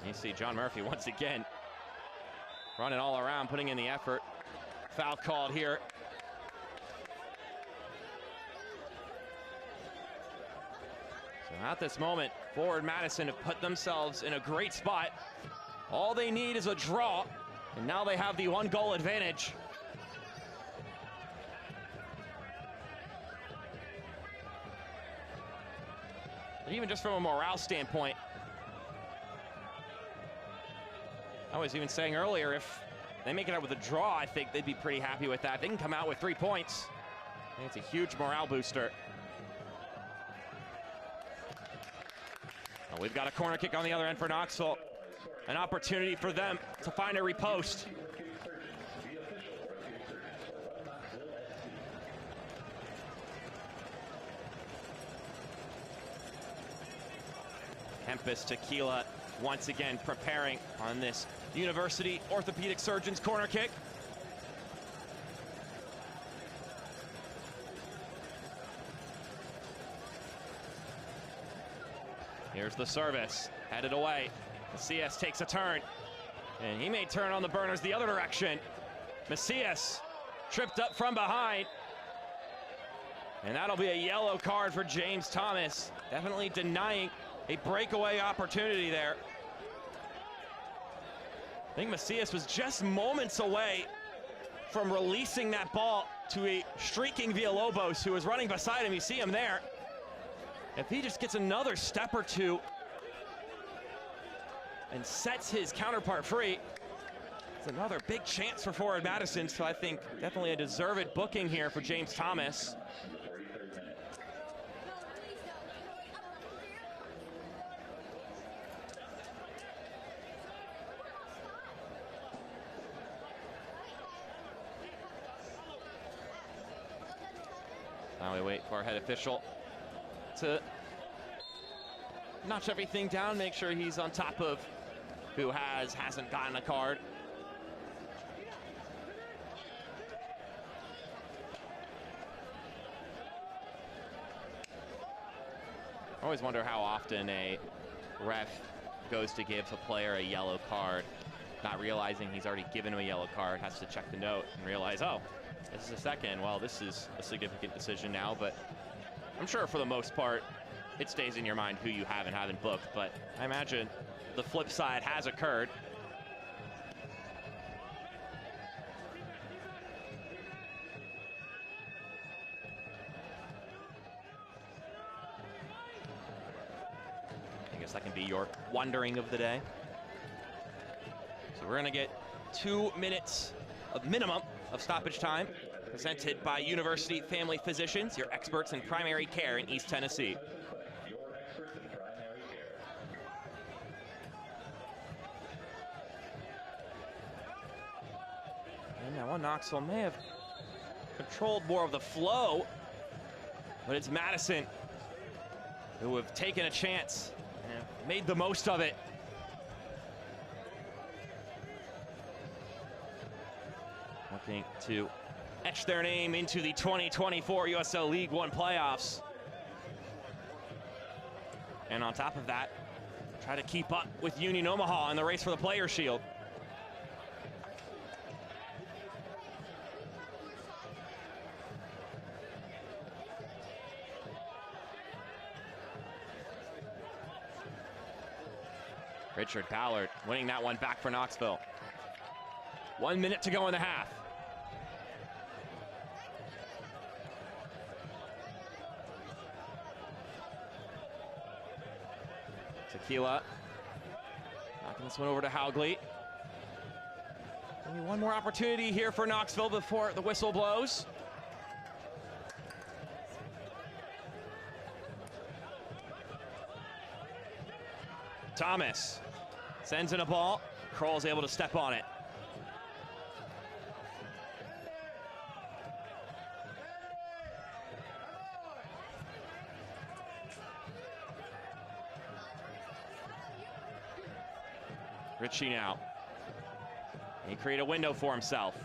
A: You see John Murphy once again running all around, putting in the effort. Foul called here. So at this moment, Forward Madison have put themselves in a great spot. All they need is a draw, and now they have the 1-goal advantage. But even just from a morale standpoint, I was even saying earlier, if they make it out with a draw, I think they'd be pretty happy with that. They can come out with 3 points. I think it's a huge morale booster. We've got a corner kick on the other end for Knoxville. An opportunity for them to find a repost. Kempis Tequila once again preparing on this University Orthopedic Surgeon's corner kick. Here's the service, headed away. Macias takes a turn, and he may turn on the burners the other direction. Macias tripped up from behind, and that'll be a yellow card for James Thomas. Definitely denying a breakaway opportunity there. I think Macias was just moments away from releasing that ball to a streaking Villalobos who was running beside him. You see him there. If he just gets another step or two and sets his counterpart free, it's another big chance for Forward Madison. So I think definitely a deserved booking here for James Thomas. Now we wait for our head official to notch everything down, make sure he's on top of who hasn't gotten a card. I always wonder how often a ref goes to give a player a yellow card, not realizing he's already given him a yellow card, has to check the note and realize, oh, this is a second. Well, this is a significant decision now, but I'm sure for the most part, it stays in your mind who you have and haven't booked, but I imagine the flip side has occurred. I guess that can be your wondering of the day. So we're gonna get 2 minutes of minimum of stoppage time, presented by University Family Physicians, your experts in primary care in East Tennessee. And now Knoxville may have controlled more of the flow, but it's Madison who have taken a chance and made the most of it. Looking to etch their name into the 2024 USL League One playoffs. And on top of that, try to keep up with Union Omaha in the race for the Players' Shield. Richard Ballard winning that one back for Knoxville. 1 minute to go in the half. Tequila knocking this one over to Haugley. Maybe one more opportunity here for Knoxville before the whistle blows. Thomas sends in a ball. Kroll's able to step on it. Ritchie now. He created a window for himself.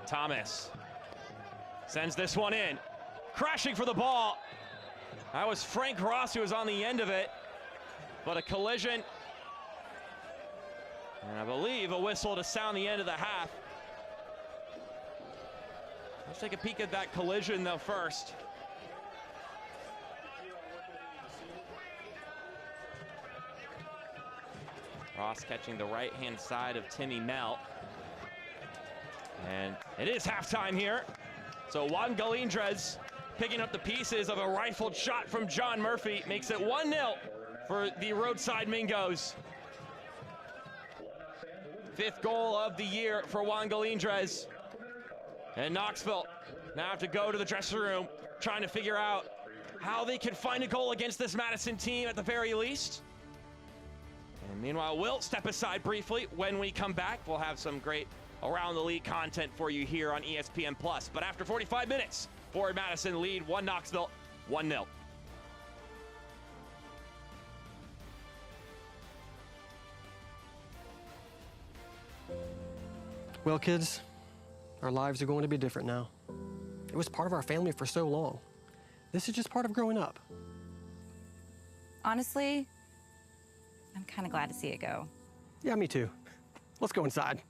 A: Thomas sends this one in. Crashing for the ball. That was Frank Ross who was on the end of it. But a collision. And I believe a whistle to sound the end of the half. Let's take a peek at that collision though first. Ross catching the right-hand side of Timmy Mel. And it is halftime here. So Juan Galindrez picking up the pieces of a rifled shot from John Murphy makes it 1-0 for the Roadside Mingos. 5th goal of the year for Juan Galindrez. And Knoxville now have to go to the dressing room trying to figure out how they can find a goal against this Madison team at the very least. And meanwhile, we'll step aside briefly. When we come back, we'll have some great around the league content for you here on ESPN+. But after 45 minutes, Forward Madison lead 1 Knoxville, 1-0.
G: Well, kids, our lives are going to be different now. It was part of our family for so long. This is just part of growing up.
H: Honestly, I'm kind of glad to see it go.
G: Yeah, me too. Let's go inside.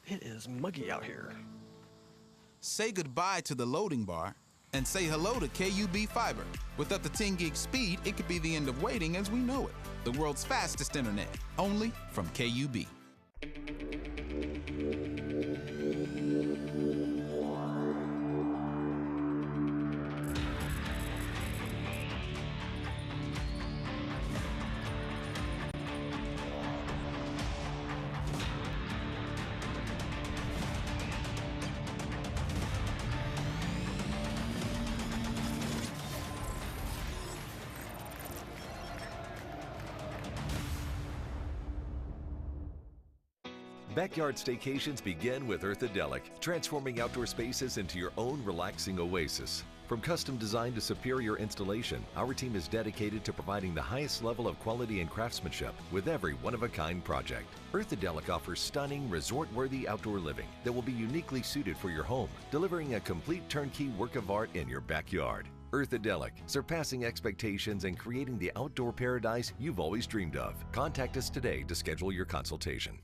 G: It is muggy out here.
D: Say goodbye to the loading bar and say hello to KUB Fiber. With up to 10 gig speed, it could be the end of waiting as we know it. The world's fastest internet, only from KUB.
I: Backyard staycations begin with Earthadelic, transforming outdoor spaces into your own relaxing oasis. From custom design to superior installation, our team is dedicated to providing the highest level of quality and craftsmanship with every one-of-a-kind project. Earthadelic offers stunning, resort-worthy outdoor living that will be uniquely suited for your home, delivering a complete turnkey work of art in your backyard. Earthadelic, surpassing expectations and creating the outdoor paradise you've always dreamed of. Contact us today to schedule your consultation.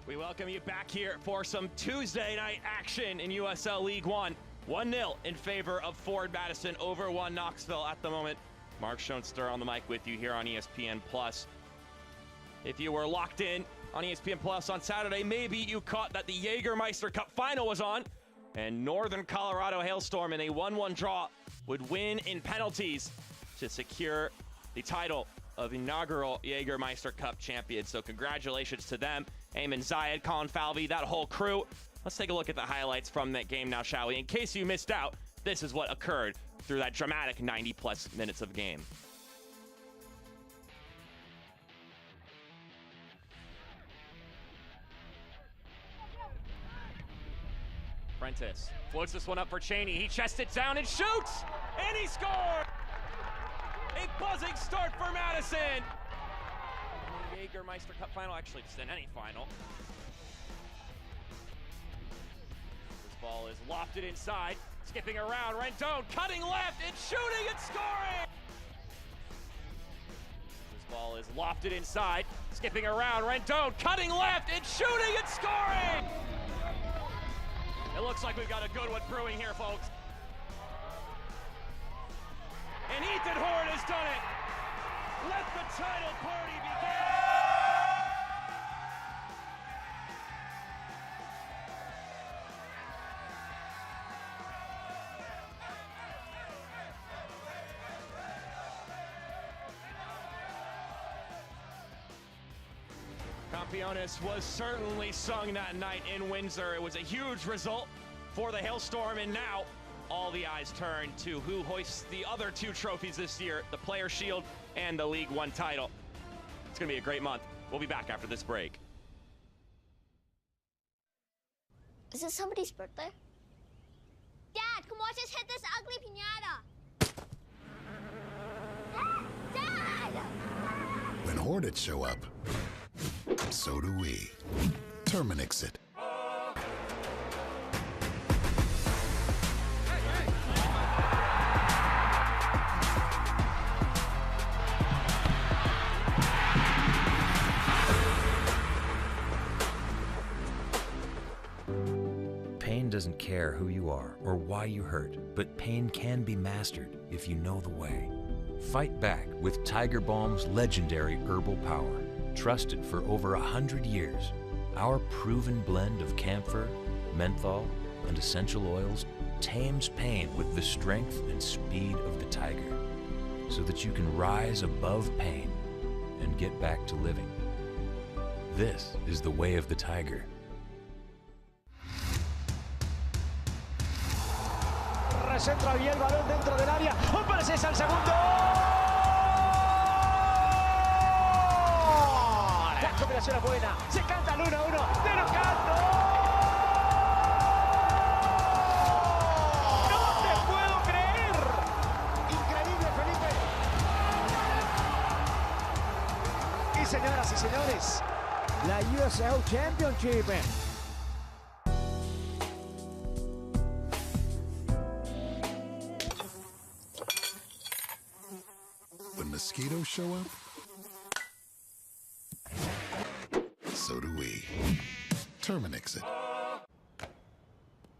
A: We welcome you back here for some Tuesday night action in USL League One. 1-0 in favor of Forward Madison over 1 Knoxville at the moment. Mark Schoenster on the mic with you here on ESPN+. If you were locked in on ESPN+ on Saturday, maybe you caught that the Jägermeister Cup final was on, and Northern Colorado Hailstorm in a 1-1 draw would win in penalties to secure the title of inaugural Jägermeister Cup champion. So congratulations to them. Eamon Zayed, Colin Falvey, that whole crew. Let's take a look at the highlights from that game now, shall we? In case you missed out, this is what occurred through that dramatic 90-plus minutes of game. Prentice floats this one up for Cheney. He chests it down and shoots! And he scored! A buzzing start for Madison! In the Jägermeister Cup final, actually just in any final. This ball is lofted inside, skipping around, Rendon cutting left and shooting and scoring! This ball is lofted inside, skipping around, Rendon cutting left and shooting and scoring! It looks like we've got a good one brewing here, folks. And Ethan Horn has done it. Let the title party begin. Campeones was certainly sung that night in Windsor. It was a huge result for the Hailstorm, and now all the eyes turn to who hoists the other 2 trophies this year, the Player Shield and the League One title. It's going to be a great month. We'll be back after this break.
C: Is it somebody's birthday?
J: Dad, come watch us hit this ugly piñata. Dad!
K: When Hornets show up, so do we. Terminix it.
L: Pain doesn't care who you are or why you hurt, but pain can be mastered if you know the way. Fight back with Tiger Balm's legendary herbal power. Trusted for over 100 years, our proven blend of camphor, menthol, and essential oils tames pain with the strength and speed of the tiger, so that you can rise above pain and get back to living. This is the way of the tiger.
M: Recentra bien el balón dentro del área. ¡Hombre, es el segundo! La combinación es buena. Se canta el 1-1. ¡De lo canto! ¡No te puedo creer! Increíble, Felipe. Y señoras y señores, la USL Championship.
K: Mosquitoes show up, so do we. Terminix it.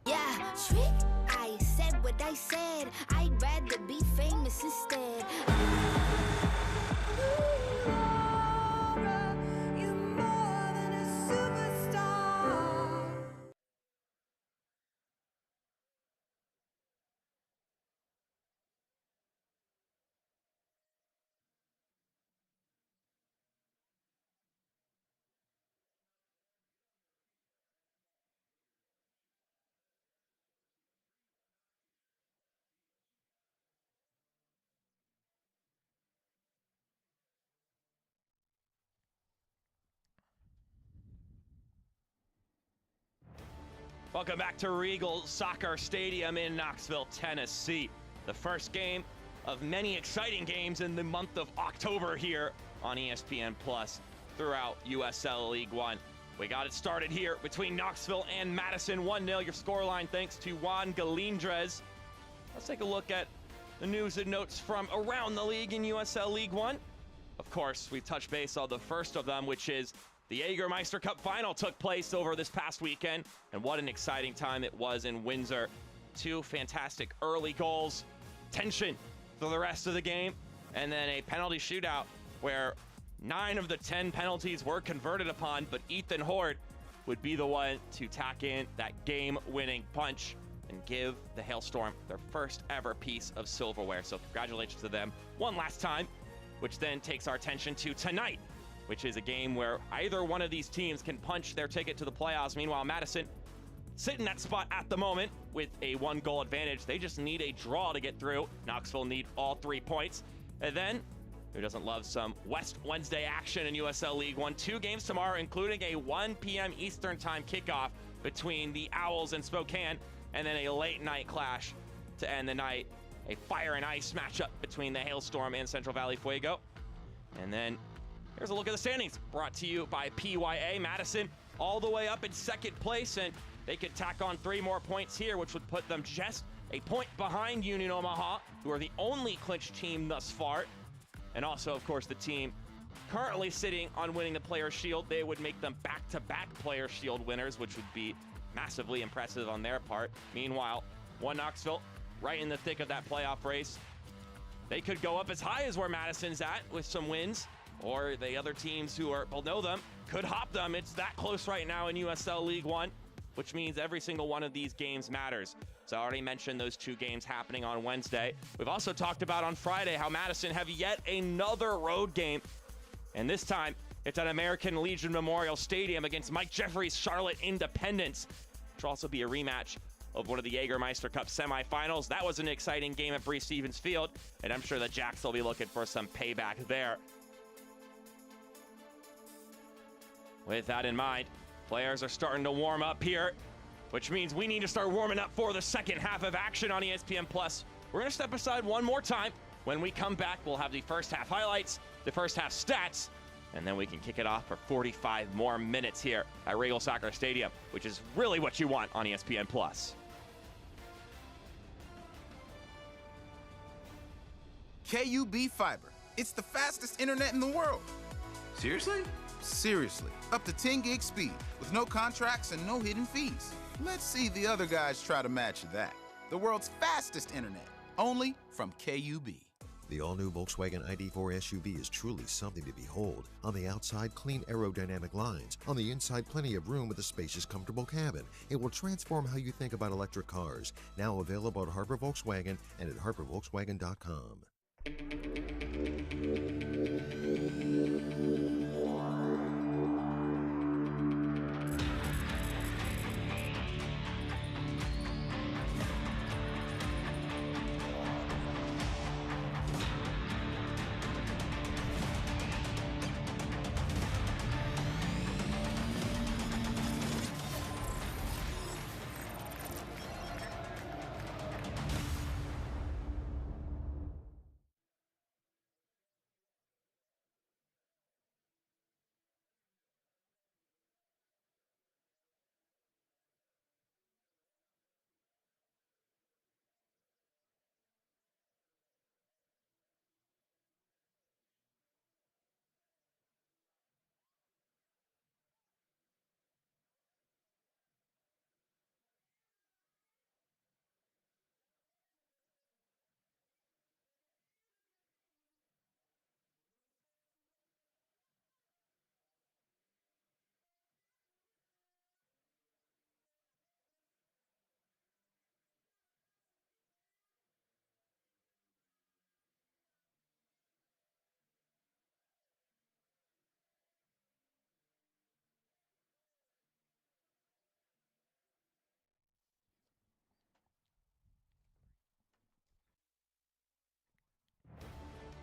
J: Yeah, sweet. I said what I said. I'd rather be famous instead.
A: Welcome back to Regal Soccer Stadium in Knoxville, Tennessee. The first game of many exciting games in the month of October here on ESPN Plus throughout USL League One. We got it started here between Knoxville and Madison, 1-0 your scoreline thanks to Juan Galindrez. Let's take a look at the news and notes from around the league in USL League One. Of course, we've touched base on the first of them, which is the Jägermeister Cup final took place over this past weekend, and what an exciting time it was in Windsor. Two fantastic early goals, tension for the rest of the game, and then a penalty shootout where 9 of the 10 penalties were converted upon, but Ethan Horde would be the one to tack in that game-winning punch and give the Hailstorm their first ever piece of silverware. So congratulations to them one last time, which then takes our attention to tonight, which is a game where either one of these teams can punch their ticket to the playoffs. Meanwhile, Madison sit in that spot at the moment with a 1-goal advantage. They just need a draw to get through. Knoxville need all 3 points. And then, who doesn't love some West Wednesday action in USL League One? 2 games tomorrow, including a 1 p.m. Eastern time kickoff between the Owls and Spokane, and then a late night clash to end the night. A fire and ice matchup between the Hailstorm and Central Valley Fuego. And then here's a look at the standings, brought to you by PYA. Madison all the way up in 2nd place, and they could tack on 3 more points here, which would put them just a point behind Union Omaha, who are the only clinched team thus far. And also, of course, the team currently sitting on winning the Players' Shield. They would make them back-to-back Players' Shield winners, which would be massively impressive on their part. Meanwhile, One Knoxville right in the thick of that playoff race. They could go up as high as where Madison's at with some wins, or the other teams who are below them could hop them. It's that close right now in USL League One, which means every single one of these games matters. So I already mentioned those 2 games happening on Wednesday. We've also talked about on Friday how Madison have yet another road game, and this time it's at American Legion Memorial Stadium against Mike Jeffrey's Charlotte Independence, which will also be a rematch of one of the Jägermeister Cup semifinals. That was an exciting game at Bree Stevens Field, and I'm sure the Jacks will be looking for some payback there. With that in mind, players are starting to warm up here, which means we need to start warming up for the second half of action on ESPN Plus. We're going to step aside one more time. When we come back, we'll have the first half highlights, the first half stats, and then we can kick it off for 45 more minutes here at Regal Soccer Stadium, which is really what you want on ESPN Plus.
D: KUB Fiber. It's the fastest internet in the world.
N: Seriously?
D: Seriously. Up to 10 gig speed with no contracts and no hidden fees. Let's see the other guys try to match that. The world's fastest internet, only from KUB.
E: The all-new Volkswagen ID4 SUV is truly something to behold. On the outside, clean aerodynamic lines. On the inside, plenty of room with a spacious, comfortable cabin. It will transform how you think about electric cars. Now available at Harper Volkswagen and at harpervolkswagen.com.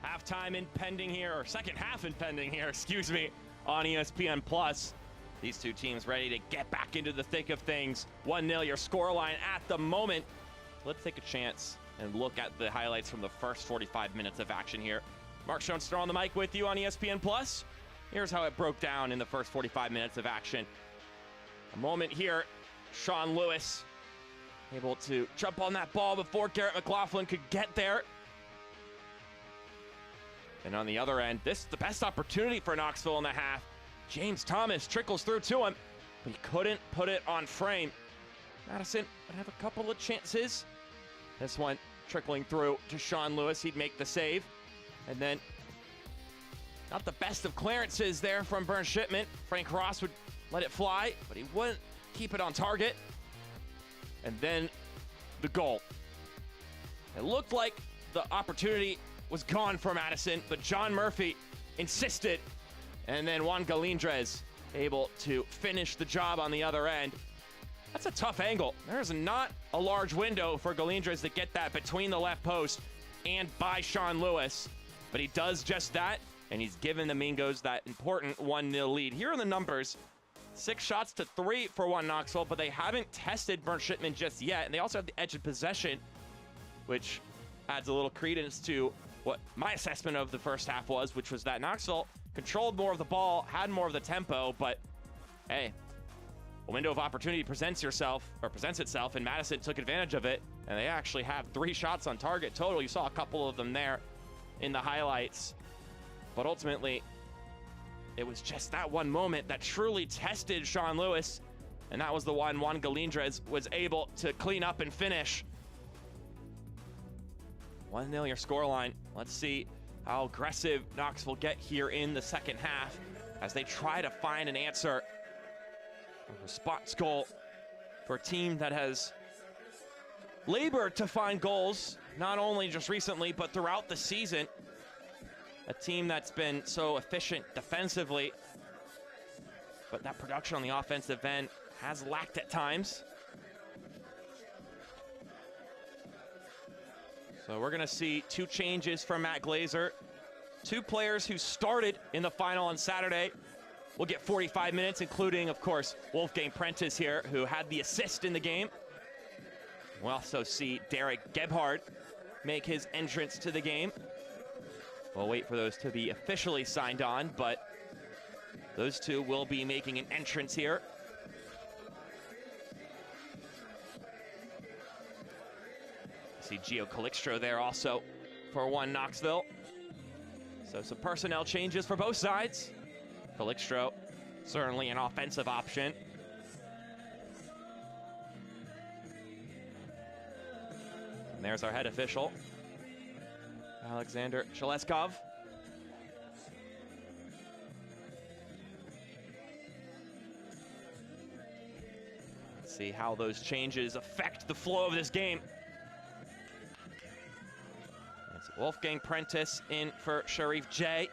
A: Halftime impending here, or second half impending here, excuse me, on ESPN Plus. These two teams ready to get back into the thick of things. 1-0 your scoreline at the moment. Let's take a chance and look at the highlights from the first 45 minutes of action here. Mark Schoenster on the mic with you on ESPN+. Here's how it broke down in the first 45 minutes of action. A moment here, Sean Lewis able to jump on that ball before Garrett McLaughlin could get there. And on the other end, this is the best opportunity for Knoxville in the half. James Thomas trickles through to him, but he couldn't put it on frame. Madison would have a couple of chances. This one trickling through to Sean Lewis. He'd make the save. And then, not the best of clearances there from Bernd Schipman. Frank Ross would let it fly, but he wouldn't keep it on target. And then the goal. It looked like the opportunity was gone for Madison, but John Murphy insisted. And then Juan Galindrez able to finish the job on the other end. That's a tough angle. There's not a large window for Galindrez to get that between the left post and by Sean Lewis. But he does just that, and he's given the Mingos that important 1-0 lead. Here are the numbers. 6 shots to 3 for 1 Knoxville, but they haven't tested Bernd Schipman just yet. And they also have the edge of possession, which adds a little credence to what my assessment of the first half was, which was that Knoxville controlled more of the ball, had more of the tempo, but hey, a window of opportunity presents itself, and Madison took advantage of it, and they actually have 3 shots on target total. You saw a couple of them there in the highlights, but ultimately, it was just that one moment that truly tested Sean Lewis, and that was the one Juan Galindrez was able to clean up and finish. 1-0 your scoreline. Let's see how aggressive Knoxville get here in the second half as they try to find an answer. A response goal for a team that has labored to find goals, not only just recently, but throughout the season. A team that's been so efficient defensively, but that production on the offensive end has lacked at times. So we're gonna see 2 changes from Matt Glazer. 2 players who started in the final on Saturday will get 45 minutes, including, of course, Wolfgang Prentice here, who had the assist in the game. We'll also see Derek Gebhardt make his entrance to the game. We'll wait for those to be officially signed on, but those 2 will be making an entrance here. See Gio Calixtro there also for 1 Knoxville. So some personnel changes for both sides. Calixtro, certainly an offensive option. And there's our head official, Alexander Sheleskov. Let's see how those changes affect the flow of this game. Wolfgang Prentice in for Sharif J.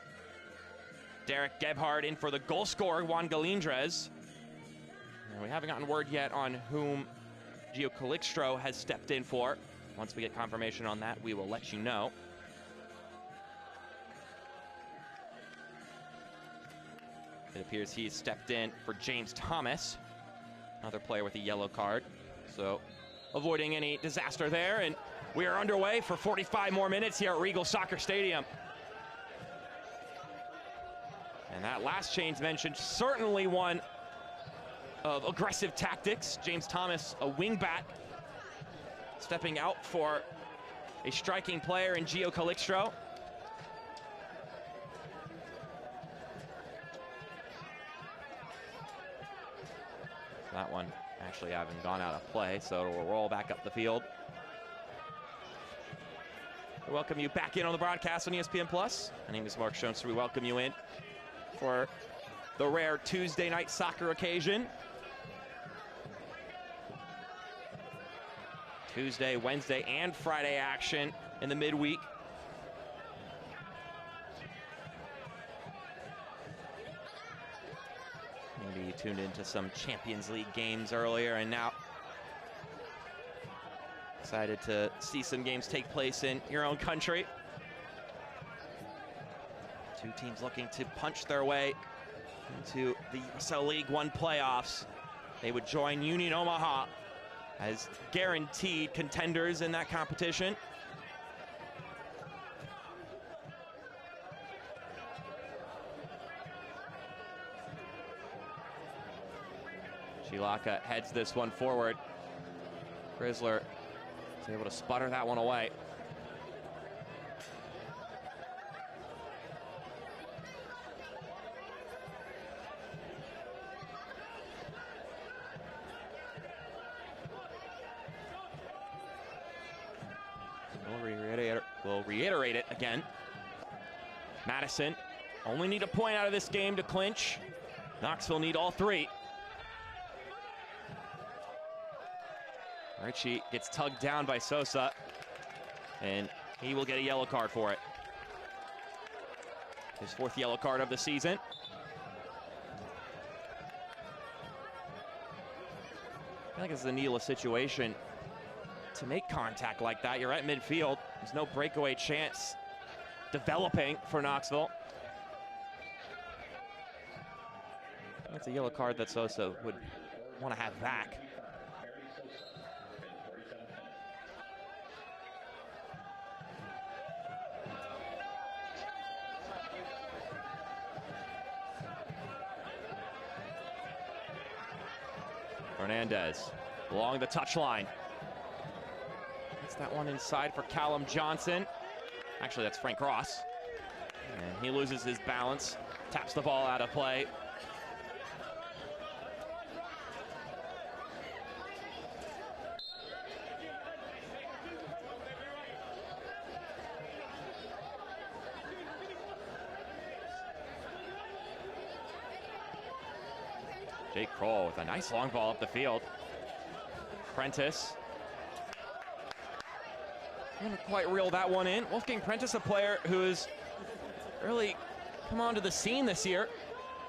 A: Derek Gebhardt in for the goal scorer, Juan Galindrez. And we haven't gotten word yet on whom Gio Calixtro has stepped in for. Once we get confirmation on that, we will let you know. It appears he's stepped in for James Thomas, another player with a yellow card. So avoiding any disaster there, and we are underway for 45 more minutes here at Regal Soccer Stadium. And that last change mentioned, certainly one of aggressive tactics. James Thomas, a wingback, stepping out for a striking player in Gio Calixtro. That one actually having gone out of play, so it will roll back up the field. We welcome you back in on the broadcast on ESPN+. My name is Mark Schoenster. We welcome you in for the rare Tuesday night soccer occasion. Tuesday, Wednesday, and Friday action in the midweek. Maybe you tuned into some Champions League games earlier, and now excited to see some games take place in your own country. 2 teams looking to punch their way into the USL League One playoffs. They would join Union Omaha as guaranteed contenders in that competition. Chilaka heads this one forward. Grizzler is able to sputter that one away. We'll reiterate it again. Madison only need a point out of this game to clinch. Knoxville need all three. Richie gets tugged down by Sosa, and he will get a yellow card for it. His 4th yellow card of the season. I think it's a Neela situation. To make contact like that, you're at midfield. There's no breakaway chance developing for Knoxville. That's a yellow card that Sosa would want to have back. Hernandez along the touchline. Gets that one inside for Callum Johnson. Actually, that's Frank Ross. And he loses his balance, taps the ball out of play. Jake Kroll with a nice long ball up the field. Prentice. Didn't quite reel that one in. Wolfgang Prentice, a player who has really come onto the scene this year.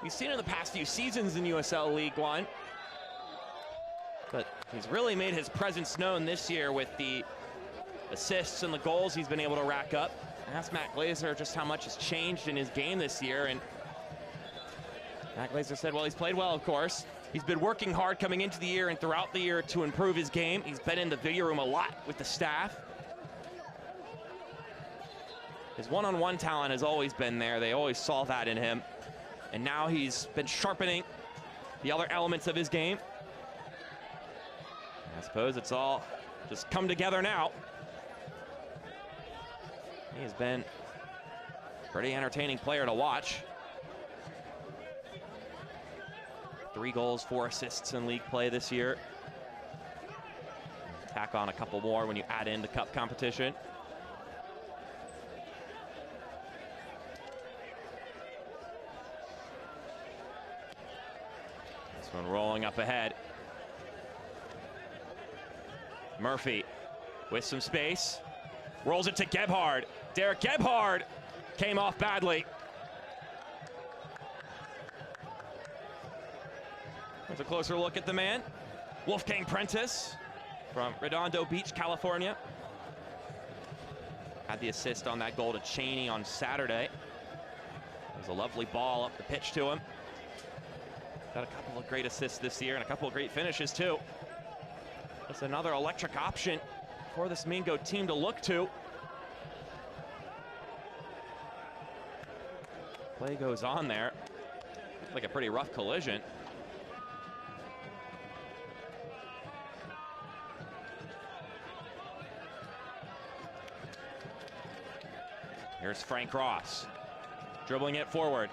A: We've seen in the past few seasons in USL League One. But he's really made his presence known this year with the assists and the goals he's been able to rack up. I asked Matt Glazer just how much has changed in his game this year, and Matt Glazer said, well, he's played well, of course. He's been working hard coming into the year and throughout the year to improve his game. He's been in the video room a lot with the staff. His one-on-one talent has always been there. They always saw that in him. And now he's been sharpening the other elements of his game. I suppose it's all just come together now. He has been a pretty entertaining player to watch. 3 goals, 4 assists in league play this year. Tack on a couple more when you add in the cup competition. This one rolling up ahead. Murphy with some space. Rolls it to Gebhard. Derek Gebhard came off badly. There's a closer look at the man. Wolfgang Prentice from Redondo Beach, California. Had the assist on that goal to Cheney on Saturday. It was a lovely ball up the pitch to him. Got a couple of great assists this year and a couple of great finishes too. That's another electric option for this Mingo team to look to. Play goes on there. Looks like a pretty rough collision. Here's Frank Ross, dribbling it forward.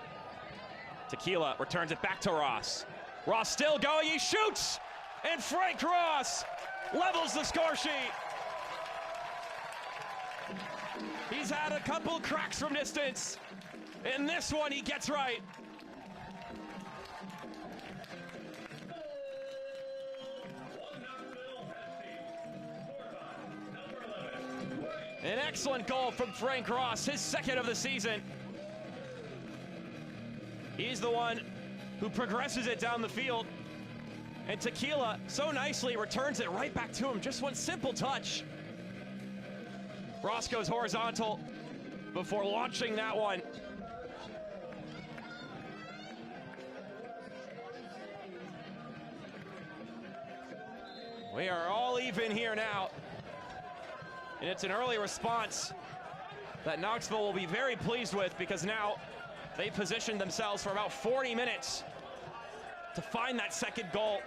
A: Tequila returns it back to Ross. Ross still going, he shoots! And Frank Ross levels the score sheet. He's had a couple cracks from distance. In this one, he gets right. An excellent goal from Frank Ross, his 2nd of the season. He's the one who progresses it down the field. And Tequila so nicely returns it right back to him. Just one simple touch. Ross goes horizontal before launching that one. We are all even here now. And it's an early response that Knoxville will be very pleased with, because now they've positioned themselves for about 40 minutes to find that second goal.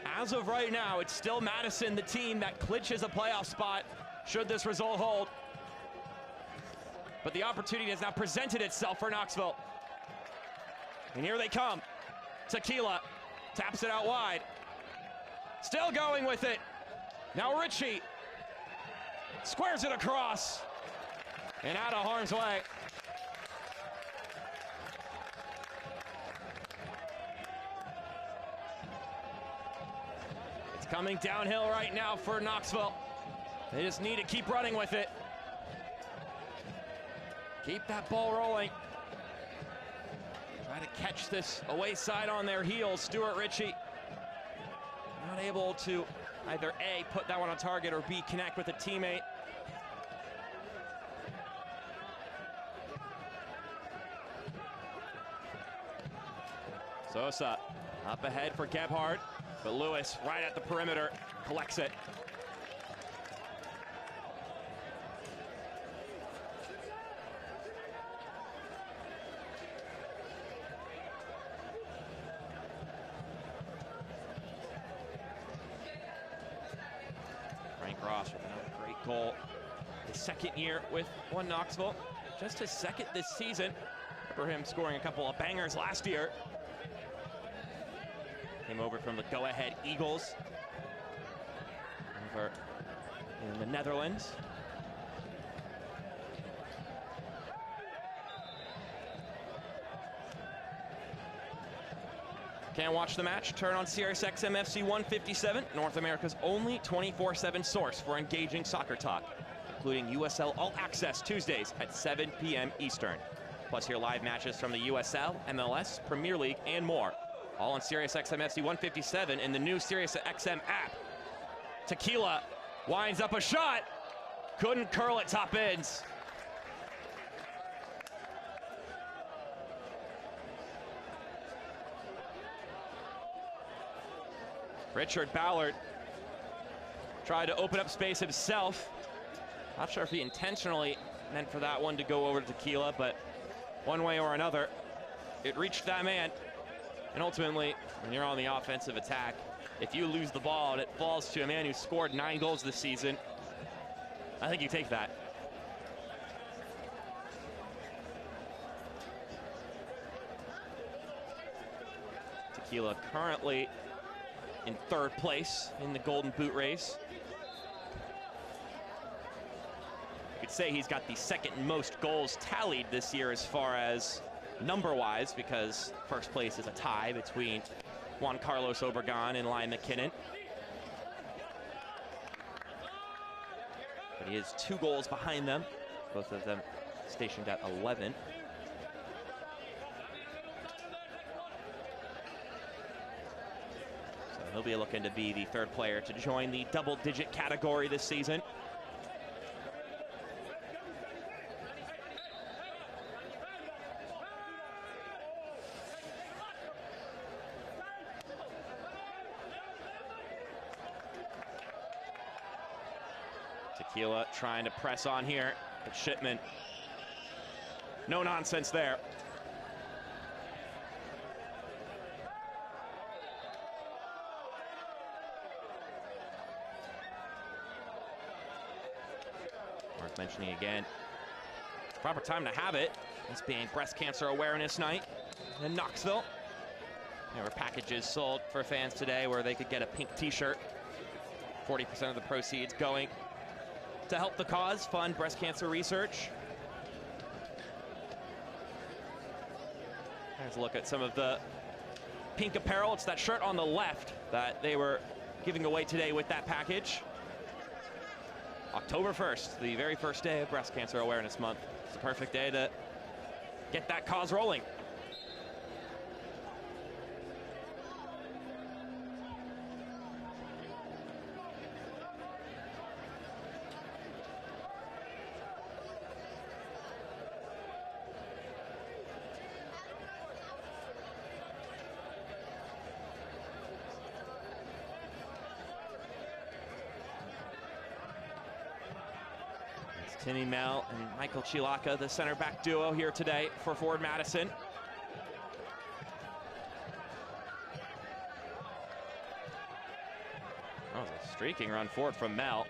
A: As of right now, it's still Madison, the team that clinches a playoff spot should this result hold. But the opportunity has now presented itself for Knoxville. And here they come. Tequila taps it out wide. Still going with it. Now Richie squares it across and out of harm's way. It's coming downhill right now for Knoxville. They just need to keep running with it. Keep that ball rolling. Try to catch this away side on their heels. Stuart Ritchie not able to either A, put that one on target, or B, connect with a teammate. Sosa up ahead for Gebhardt, but Lewis right at the perimeter collects it. Ross with another great goal. His second year with One Knoxville. Just his second this season. Remember him scoring a couple of bangers last year. Came over from the go-ahead Eagles over in the Netherlands. Can't watch the match? Turn on SiriusXM FC 157, North America's only 24/7 source for engaging soccer talk, including USL All Access Tuesdays at 7 p.m. Eastern. Plus hear live matches from the USL, MLS, Premier League, and more. All on SiriusXM FC 157 and the new SiriusXM app. Tequila winds up a shot. Couldn't curl it top ends. Richard Ballard tried to open up space himself. Not sure if he intentionally meant for that one to go over to Tequila, but one way or another, it reached that man. And ultimately, when you're on the offensive attack, if you lose the ball and it falls to a man who scored 9 goals this season, I think you take that. Tequila currently in 3rd place in the Golden Boot race. You could say he's got the 2nd most goals tallied this year as far as number-wise, because 1st place is a tie between Juan Carlos Obregon and Lion McKinnon. But he is 2 goals behind them, both of them stationed at 11. He'll be looking to be the 3rd player to join the double-digit category this season. Tequila trying to press on here, but Shipman, no nonsense there. Worth mentioning again, proper time to have it, this being Breast Cancer Awareness Night in Knoxville. There were packages sold for fans today where they could get a pink t-shirt. 40% of the proceeds going to help the cause, fund breast cancer research. Let's look at some of the pink apparel. It's that shirt on the left that they were giving away today with that package. October 1st, the very first day of Breast Cancer Awareness Month. It's the perfect day to get that cause rolling. Timmy Mel and Michael Chilaka, the center back duo here today for Forward Madison. That was a streaking run forward from Mel.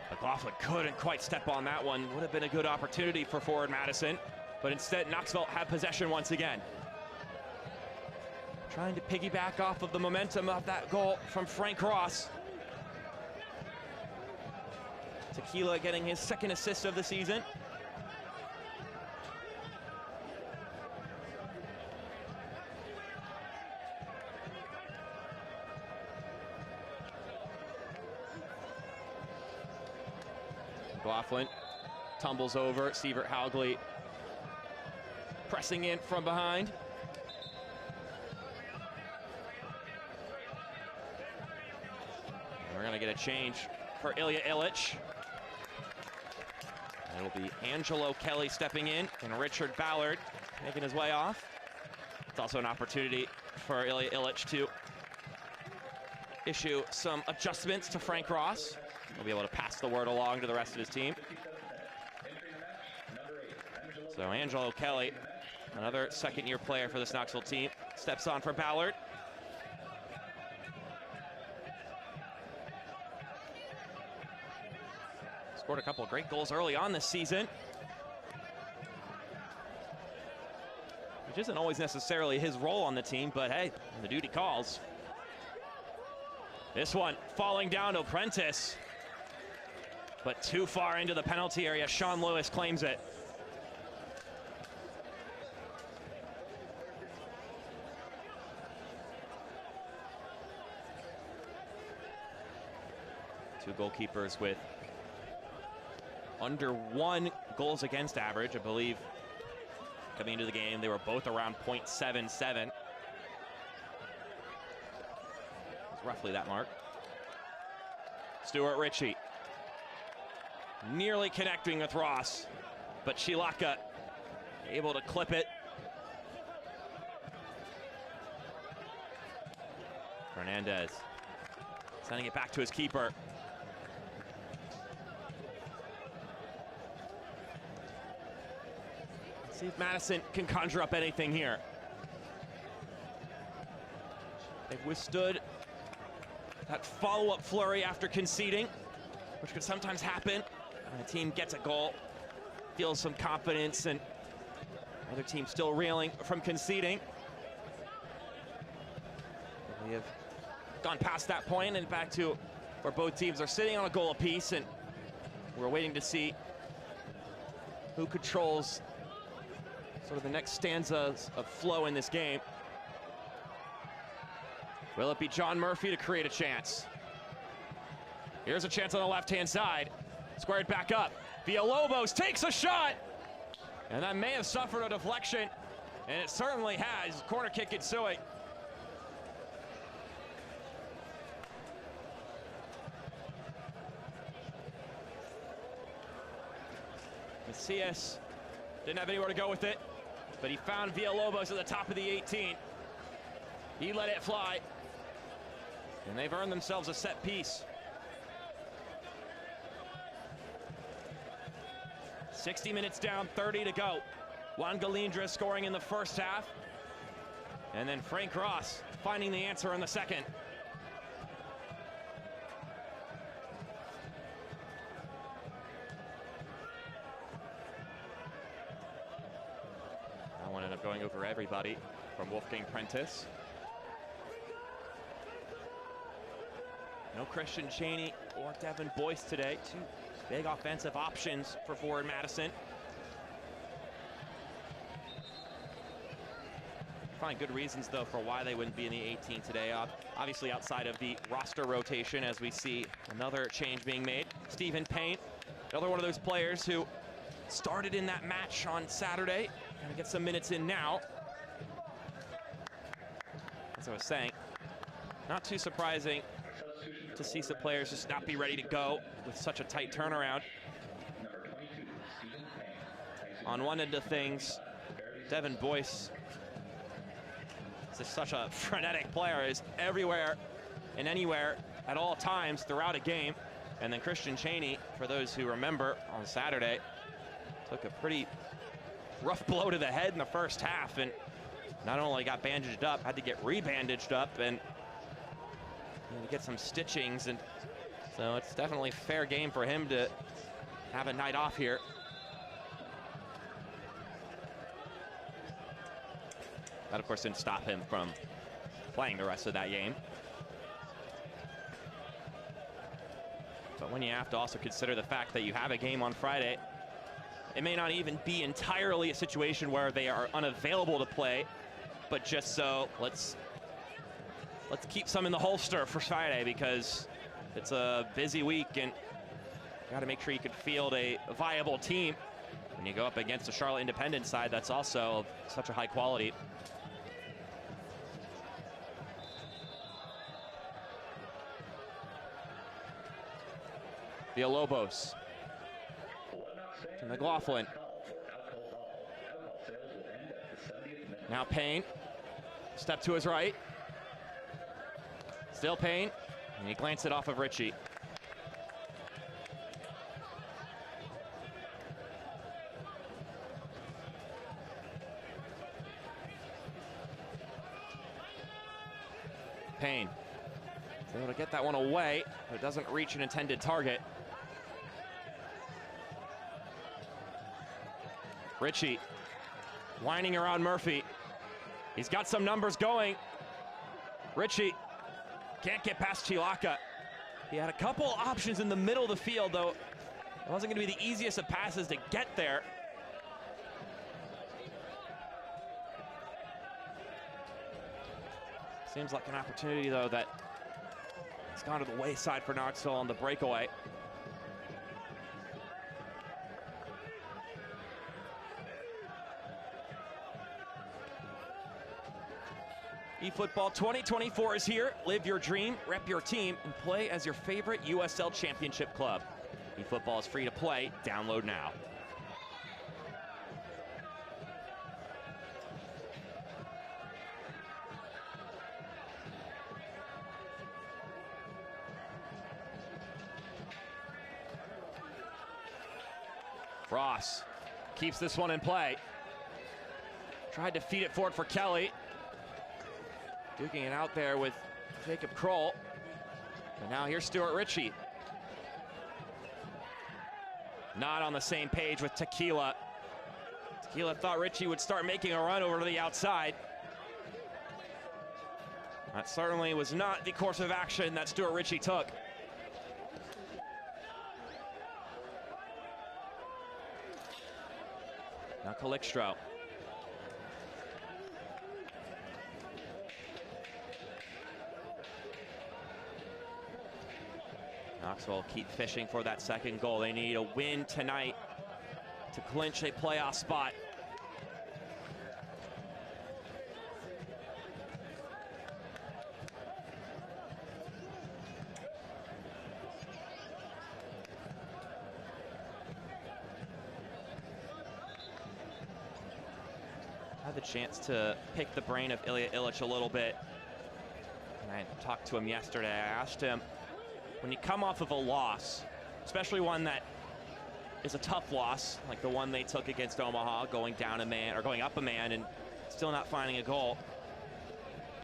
A: McLaughlin couldn't quite step on that one. Would have been a good opportunity for Forward Madison, but instead Knoxville had possession once again. Trying to piggyback off of the momentum of that goal from Frank Ross. Tequila getting his second assist of the season. McLaughlin tumbles over. Sievert Haugley pressing in from behind. And we're gonna get a change for Ilya Illich. It'll be Angelo Kelly stepping in and Richard Ballard making his way off. It's also an opportunity for Ilya Illich to issue some adjustments to Frank Ross. He'll be able to pass the word along to the rest of his team. So Angelo Kelly, another second-year player for this Knoxville team, steps on for Ballard. Scored a couple of great goals early on this season, which isn't always necessarily his role on the team, but hey, the duty calls. This one falling down to Prentice, but too far into the penalty area. Sean Lewis claims it. Two goalkeepers with under 1 goals against average. I believe coming into the game, they were both around .77. It's roughly that mark. Stuart Ritchie nearly connecting with Ross, but Chilaka able to clip it. Fernandez sending it back to his keeper. See if Madison can conjure up anything here. They've withstood that follow-up flurry after conceding, which could sometimes happen when a team gets a goal, feels some confidence, and other team still reeling from conceding. We have gone past that point and back to where both teams are sitting on a goal apiece, and we're waiting to see who controls sort of the next stanzas of flow in this game. Will it be John Murphy to create a chance? Here's a chance on the left-hand side. Squared back up. Villalobos takes a shot. And that may have suffered a deflection. And it certainly has. Corner kick ensuing. Macias didn't have anywhere to go with it, but he found Villalobos at the top of the 18. He let it fly, and they've earned themselves a set piece. 60 minutes down, 30 to go. Juan Galindra scoring in the first half, and then Frank Ross finding the answer in the second. That one ended up going over everybody from Wolfgang Prentice. No Christian Cheney or Devin Boyce today. Two big offensive options for Forward Madison. Find good reasons, though, for why they wouldn't be in the 18 today. Obviously, outside of the roster rotation, as we see another change being made. Stephen Payne, another one of those players who started in that match on Saturday. Gonna get some minutes in now. As I was saying, not too surprising to see some players just not be ready to go with such a tight turnaround. On one end of things, Devin Boyce is just such a frenetic player, is everywhere and anywhere at all times throughout a game. And then Christian Cheney, for those who remember, on Saturday, took a pretty rough blow to the head in the first half, and not only got bandaged up, had to get re-bandaged up and get some stitchings. And so it's definitely fair game for him to have a night off here. That, of course, didn't stop him from playing the rest of that game. But when you have to also consider the fact that you have a game on Friday, it may not even be entirely a situation where they are unavailable to play, but just so let's keep some in the holster for Friday, because it's a busy week and you got to make sure you can field a viable team when you go up against a Charlotte Independent side that's also of such a high quality. The Lobos to McLaughlin. Now Payne, step to his right. Still Payne, and he glanced it off of Ritchie. Payne is able to get that one away, but it doesn't reach an intended target. Ritchie winding around Murphy. He's got some numbers going. Ritchie can't get past Chilaka. He had a couple options in the middle of the field, though it wasn't going to be the easiest of passes to get there. Seems like an opportunity, though, that has gone to the wayside for Knoxville on the breakaway. eFootball 2024 is here. Live your dream, rep your team, and play as your favorite USL Championship club. eFootball is free to play. Download now. Ross keeps this one in play. Tried to feed it forward for Kelly. Duking it out there with Jacob Kroll. And now here's Stuart Ritchie. Not on the same page with Tequila. Tequila thought Ritchie would start making a run over to the outside. That certainly was not the course of action that Stuart Ritchie took. Now Calixtro. Knoxville keep fishing for that second goal. They need a win tonight to clinch a playoff spot. I had the chance to pick the brain of Ilya Ilic a little bit. And I talked to him yesterday. I asked him, when you come off of a loss, especially one that is a tough loss, like the one they took against Omaha, going down a man or going up a man and still not finding a goal,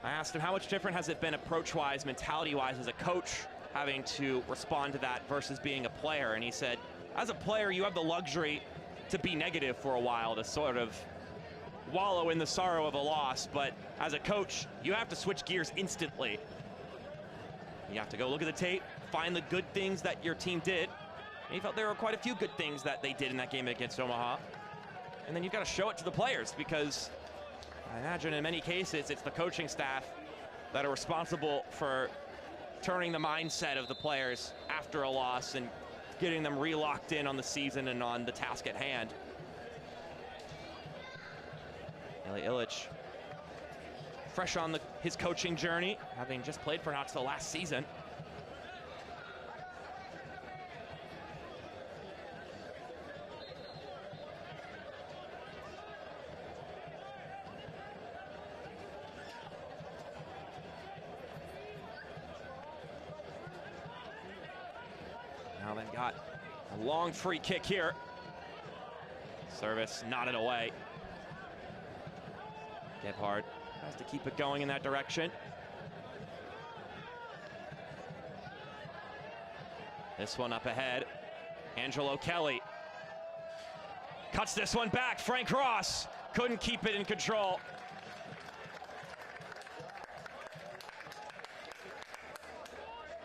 A: I asked him how much different has it been approach-wise, mentality-wise as a coach, having to respond to that versus being a player. And he said, as a player, you have the luxury to be negative for a while, to sort of wallow in the sorrow of a loss, but as a coach, you have to switch gears instantly. You have to go look at the tape, find the good things that your team did. And he felt there were quite a few good things that they did in that game against Omaha. And then you've got to show it to the players, because I imagine in many cases it's the coaching staff that are responsible for turning the mindset of the players after a loss and getting them re-locked in on the season and on the task at hand. Ilya Ilic, fresh on his coaching journey, having just played for Knoxville last season. got a long free kick here. Service nodded away. Gebhardt has to keep it going in that direction. This one up ahead. Angelo Kelly cuts this one back. Frank Ross couldn't keep it in control.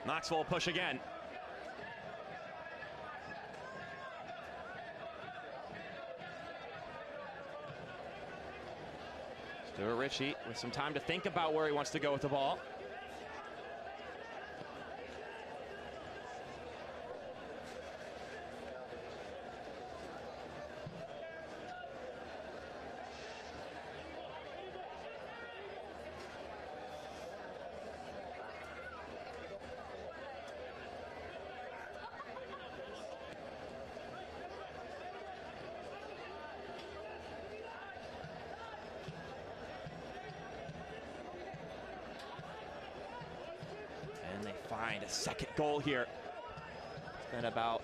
A: Knoxville push again. Stuart Ritchie with some time to think about where he wants to go with the ball. Find a second goal here. It's been about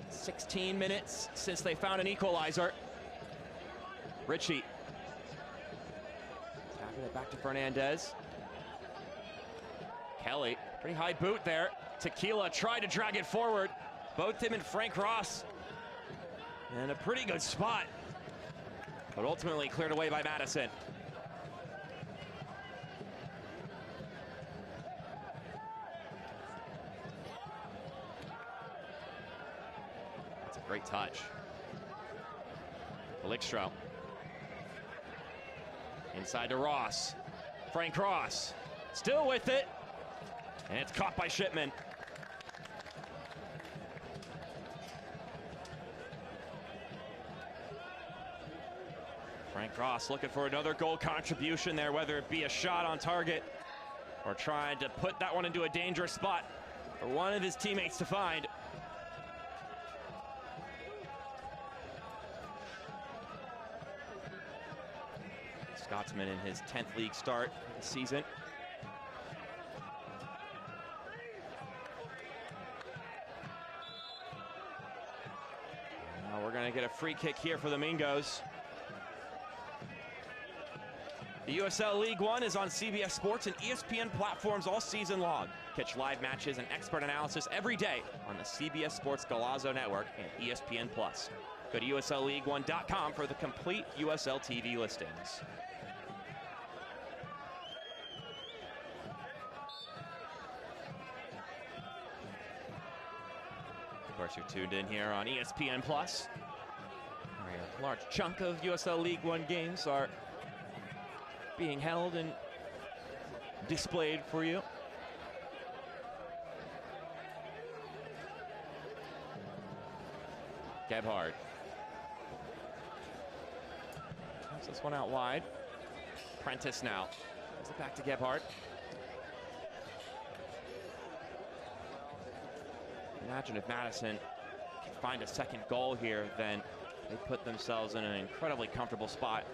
A: 16 minutes since they found an equalizer. Ritchie tapping it back to Fernandez. Kelly, pretty high boot there. Tequila tried to drag it forward. Both him and Frank Ross in a pretty good spot, but ultimately cleared away by Madison. Great touch. Elikstro. Inside to Ross. Frank Ross. Still with it. And it's caught by Shipman. Frank Ross looking for another goal contribution there, whether it be a shot on target or trying to put that one into a dangerous spot for one of his teammates to find. Scotsman in his 10th league start of the season. Now we're going to get a free kick here for the Mingos. The USL League One is on CBS Sports and ESPN platforms all season long. Catch live matches and expert analysis every day on the CBS Sports Golazo Network and ESPN+. Go to USLLeague1.com for the complete USL TV listings. Of course, you're tuned in here on ESPN+, where a large chunk of USL League One games are being held and displayed for you. Gebhardt. Puts this one out wide. Prentice now. Puts it back to Gebhardt. Imagine if Madison can find a second goal here, then they put themselves in an incredibly comfortable spot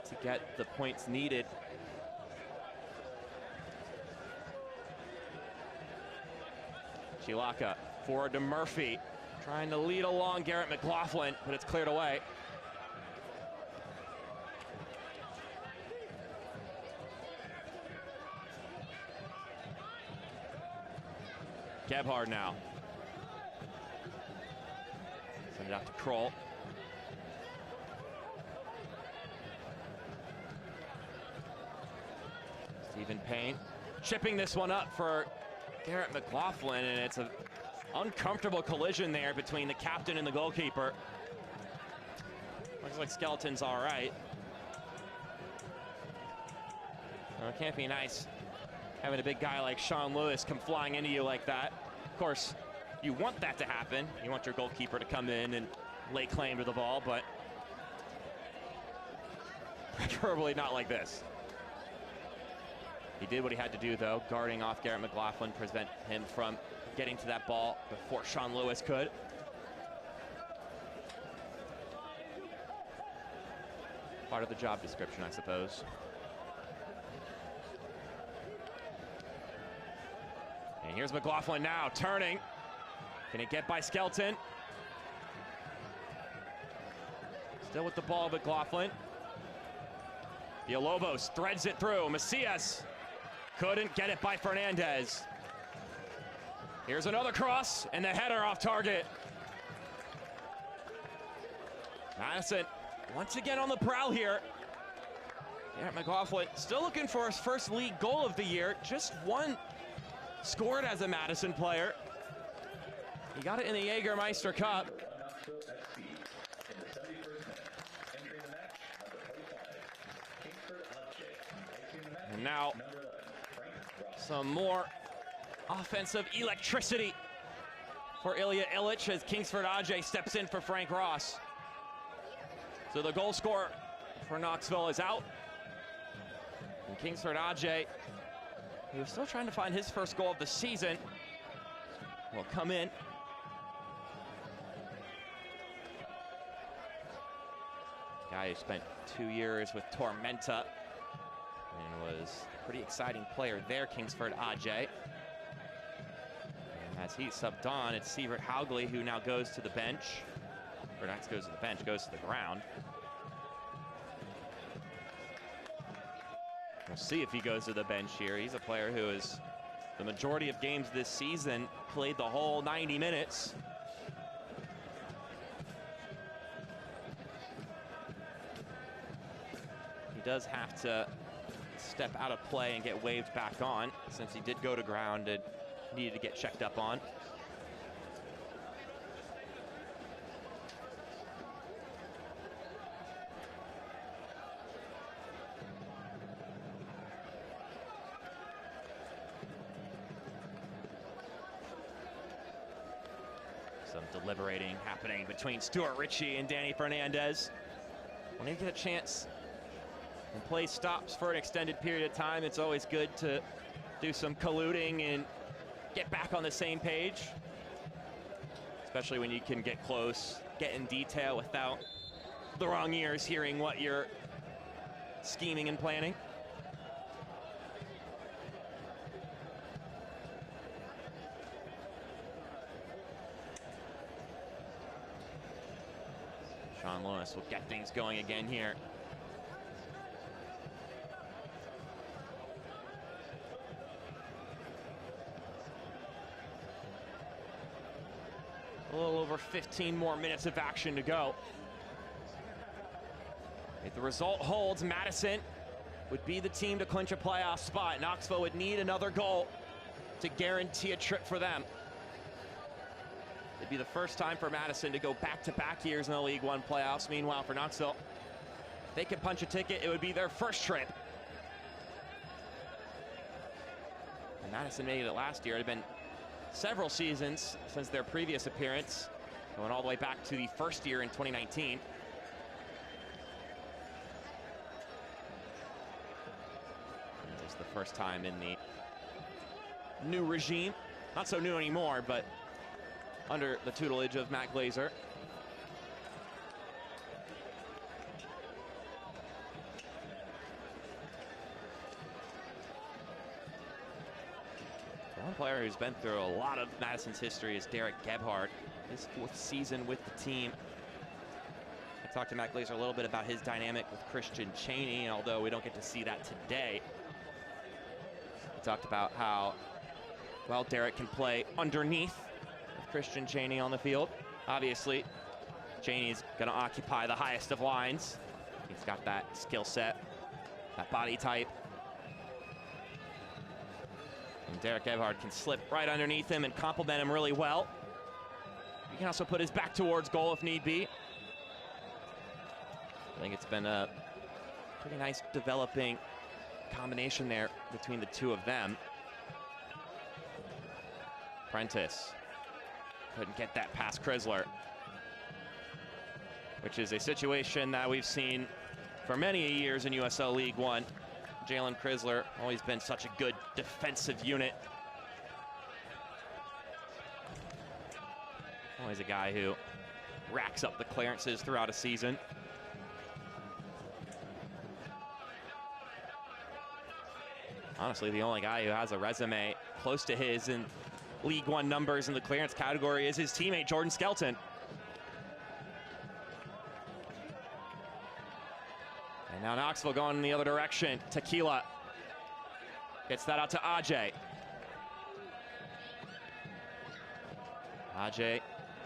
A: to get the points needed. Chilaka forward to Murphy, trying to lead along Garrett McLaughlin, but it's cleared away. Gebhardt now. Send it out to Kroll. Stephen Payne chipping this one up for Garrett McLaughlin, and it's an uncomfortable collision there between the captain and the goalkeeper. Looks like Skeleton's all right. Well, it can't be nice having a big guy like Sean Lewis come flying into you like that. Of course, you want that to happen. You want your goalkeeper to come in and lay claim to the ball, but preferably not like this. He did what he had to do, though, guarding off Garrett McLaughlin, prevent him from getting to that ball before Sean Lewis could. Part of the job description, I suppose. And here's McLaughlin now, turning. Can it get by Skelton? Still with the ball, McLaughlin. Villalobos threads it through. Macias couldn't get it by Fernandez. Here's another cross, and the header off target. Madison once again on the prowl here. Garrett McLaughlin still looking for his first league goal of the year. Just one scored as a Madison player. He got it in the Jägermeister Cup. And now some more offensive electricity for Ilya Illich as Kingsford Ajay steps in for Frank Ross. So the goal scorer for Knoxville is out. And Kingsford Ajay, who is still trying to find his first goal of the season, will come in. Guy who spent 2 years with Tormenta and was a pretty exciting player there, Kingsford Ajay. And as he subbed on, it's Sievert Haugley who now goes to the bench. Or not goes to the bench, goes to the ground. We'll see if he goes to the bench here. He's a player who has, the majority of games this season, played the whole 90 minutes. He does have to step out of play and get waved back on, since he did go to ground and needed to get checked up on. Some deliberating happening between Stuart Ritchie and Danny Fernandez. When they get a chance and play stops for an extended period of time, it's always good to do some colluding and get back on the same page, especially when you can get close, get in detail without the wrong ears hearing what you're scheming and planning. Sean Lewis will get things going again here. A little over 15 more minutes of action to go. If the result holds, Madison would be the team to clinch a playoff spot. Knoxville would need another goal to guarantee a trip for them. It'd be the first time for Madison to go back-to-back years in the League One playoffs. Meanwhile, for Knoxville, if they could punch a ticket, it would be their first trip. And Madison made it last year. It had been several seasons since their previous appearance, going all the way back to the first year in 2019. This is the first time in the new regime. Not so new anymore, but under the tutelage of Matt Glazer. One player who's been through a lot of Madison's history is Derek Gebhardt, his 4th season with the team. I talked to Matt Glazer a little bit about his dynamic with Christian Cheney, although we don't get to see that today. We talked about how well Derek can play underneath Christian Cheney on the field. Obviously, Cheney's going to occupy the highest of lines. He's got that skill set, that body type. And Derek Gebhardt can slip right underneath him and complement him really well. He can also put his back towards goal if need be. I think it's been a pretty nice developing combination there between the two of them. Prentice couldn't get that past Chrysler, which is a situation that we've seen for many years in USL League One. Jalen Chrysler always been such a good defensive unit. Always a guy who racks up the clearances throughout a season. Honestly, the only guy who has a resume close to his in League One numbers in the clearance category is his teammate, Jordan Skelton. And now Knoxville going in the other direction. Tequila gets that out to Ajay. Ajay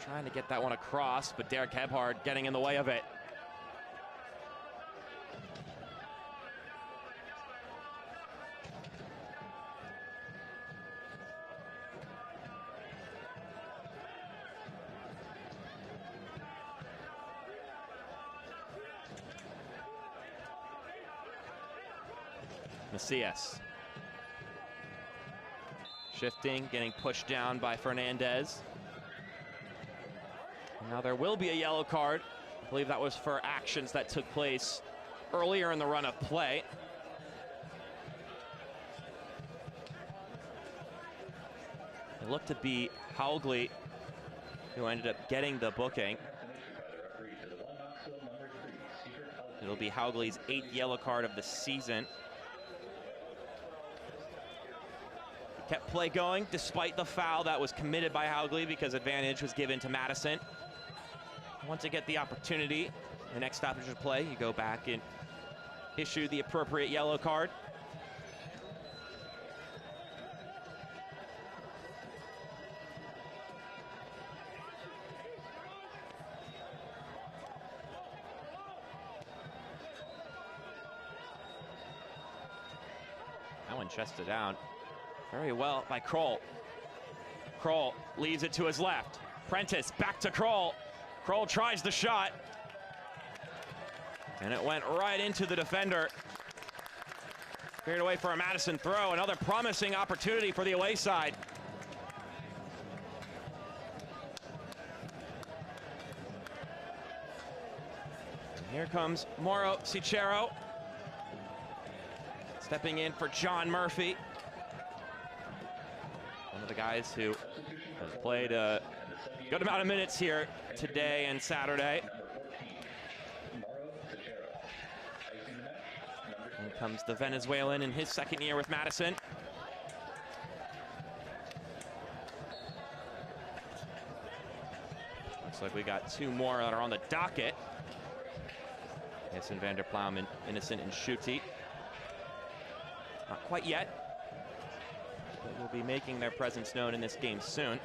A: trying to get that one across, but Derek Hebhard getting in the way of it. Macias. Shifting, getting pushed down by Fernandez. Now there will be a yellow card. I believe that was for actions that took place earlier in the run of play. It looked to be Haugley who ended up getting the booking. It'll be Haugley's 8th yellow card of the season. He kept play going despite the foul that was committed by Haugley because advantage was given to Madison. Once you get the opportunity, the next stoppage of play, you go back and issue the appropriate yellow card. That one chested down very well by Kroll. Kroll leaves it to his left. Prentice back to Kroll. Kroll tries the shot, and it went right into the defender. Cleared away for a Madison throw. Another promising opportunity for the away side. And here comes Mauro Cicero, stepping in for John Murphy. One of the guys who has played a good amount of minutes here today and Saturday. Here comes the Venezuelan in his 2nd year with Madison. Looks like we got 2 more that are on the docket. Yes, Vander Plowman, Innocent, and Schutte. Not quite yet, but will be making their presence known in this game soon.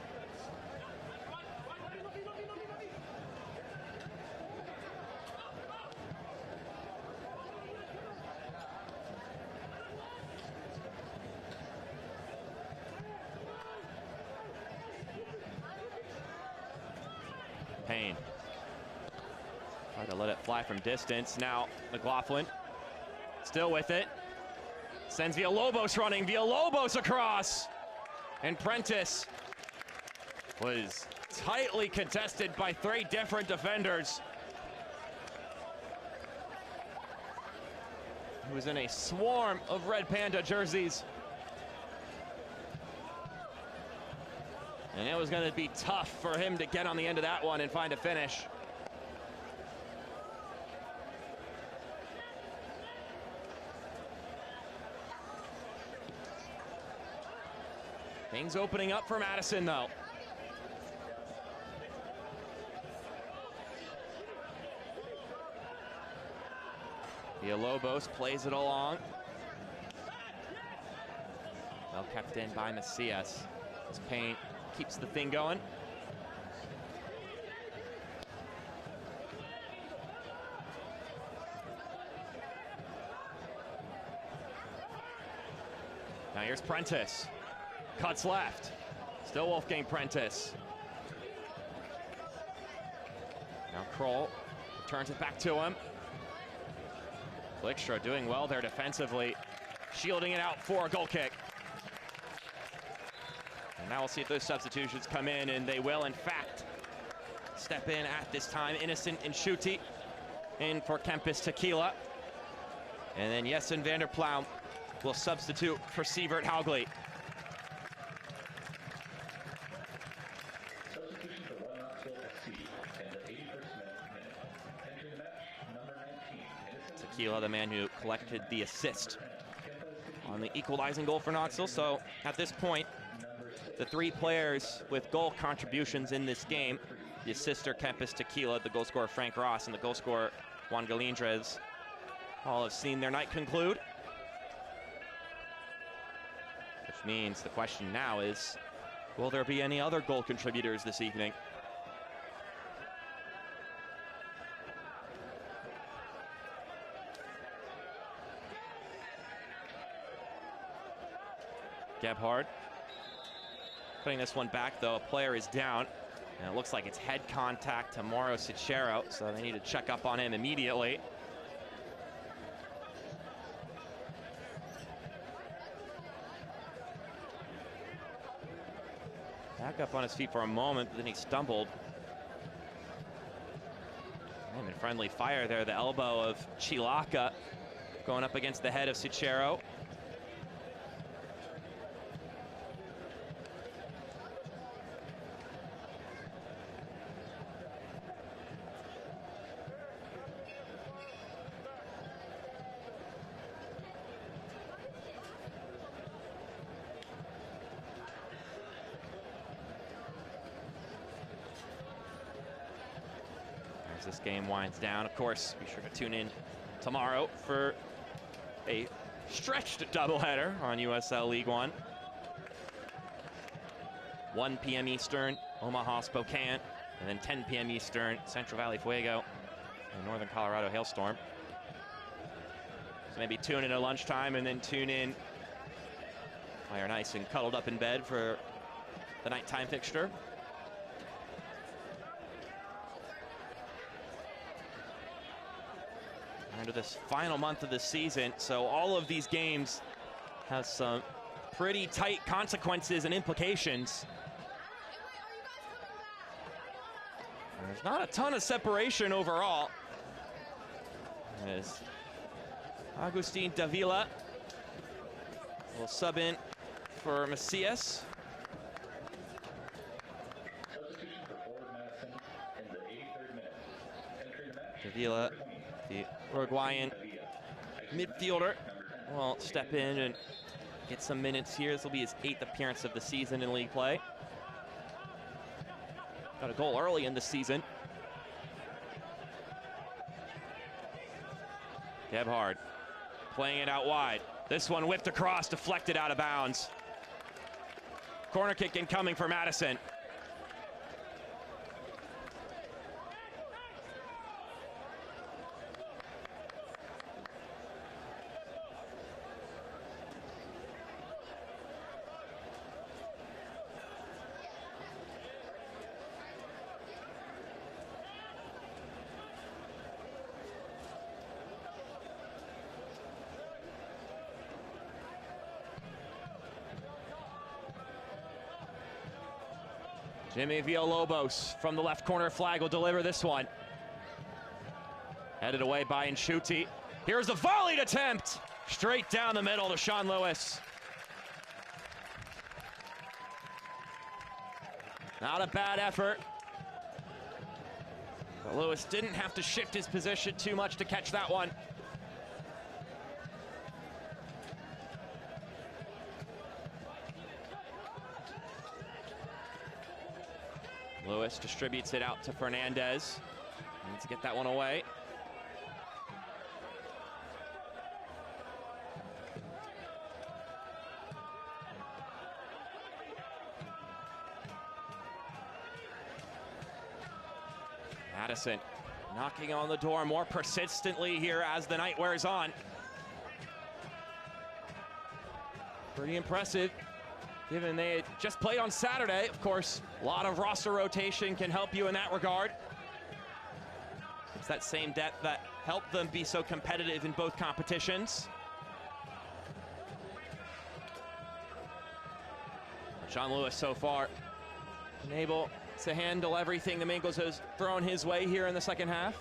A: Payne. Tried to let it fly from distance. Now McLaughlin still with it. Sends Villalobos running. Villalobos across. And Prentice was tightly contested by 3 different defenders. He was in a swarm of Red Panda jerseys. And it was going to be tough for him to get on the end of that one and find a finish. Things opening up for Madison, though. Villalobos plays it along. Well kept in by Macias. As Payne keeps the thing going. Now here's Prentice. Cuts left. Still Wolfgang Prentice. Now Kroll turns it back to him. Blickstra doing well there defensively, shielding it out for a goal kick. And now we'll see if those substitutions come in, and they will, in fact, step in at this time. Innocent and Schutte in for Kempis Tequila. And then Jessen Vander Ploum will substitute for Sievert Haugley.
F: Substitution for one Knoxville SC and the 81st minute. Entering the match, number 19.
A: Tequila, the man who collected the assist on the equalizing goal for Knoxville. So at this point, the 3 players with goal contributions in this game. The assister, Kempis Tequila, the goal scorer, Frank Ross, and the goal scorer, Juan Galindrez, all have seen their night conclude. Which means the question now is, will there be any other goal contributors this evening? Gebhard putting this one back, though. A player is down, and it looks like it's head contact to Mauro Cicero, so they need to check up on him immediately. Back up on his feet for a moment, but then he stumbled. And in friendly fire there, the elbow of Chilaka going up against the head of Cicero. As this game winds down, of course, be sure to tune in tomorrow for a stretched doubleheader on USL League One. 1 p.m. Eastern, Omaha, Spokane, and then 10 p.m. Eastern, Central Valley Fuego and Northern Colorado Hailstorm. So maybe tune in at lunchtime and then tune in while you're nice and cuddled up in bed for the nighttime fixture. Into this final month of the season, so all of these games have some pretty tight consequences and implications. There's not a ton of separation overall, as Agustin Davila will sub in for Macias.
F: Substitution for forward Madison in the 83rd minute. Entering the match.
A: Davila, the Uruguayan midfielder, will step in and get some minutes here. This will be his 8th appearance of the season in league play. Got a goal early in the season. Gebhard playing it out wide. This one whipped across, deflected out of bounds. Corner kick incoming for Madison. Jimmy Villalobos from the left corner flag will deliver this one. Headed away by Nshuti. Here's the volleyed attempt. Straight down the middle to Sean Lewis. Not a bad effort. But Lewis didn't have to shift his position too much to catch that one. Lewis distributes it out to Fernandez. Needs to get that one away. Madison knocking on the door more persistently here as the night wears on. Pretty impressive, given they had just played on Saturday. Of course, a lot of roster rotation can help you in that regard. It's that same depth that helped them be so competitive in both competitions. Sean Lewis so far been able to handle everything the Mingles has thrown his way here in the second half.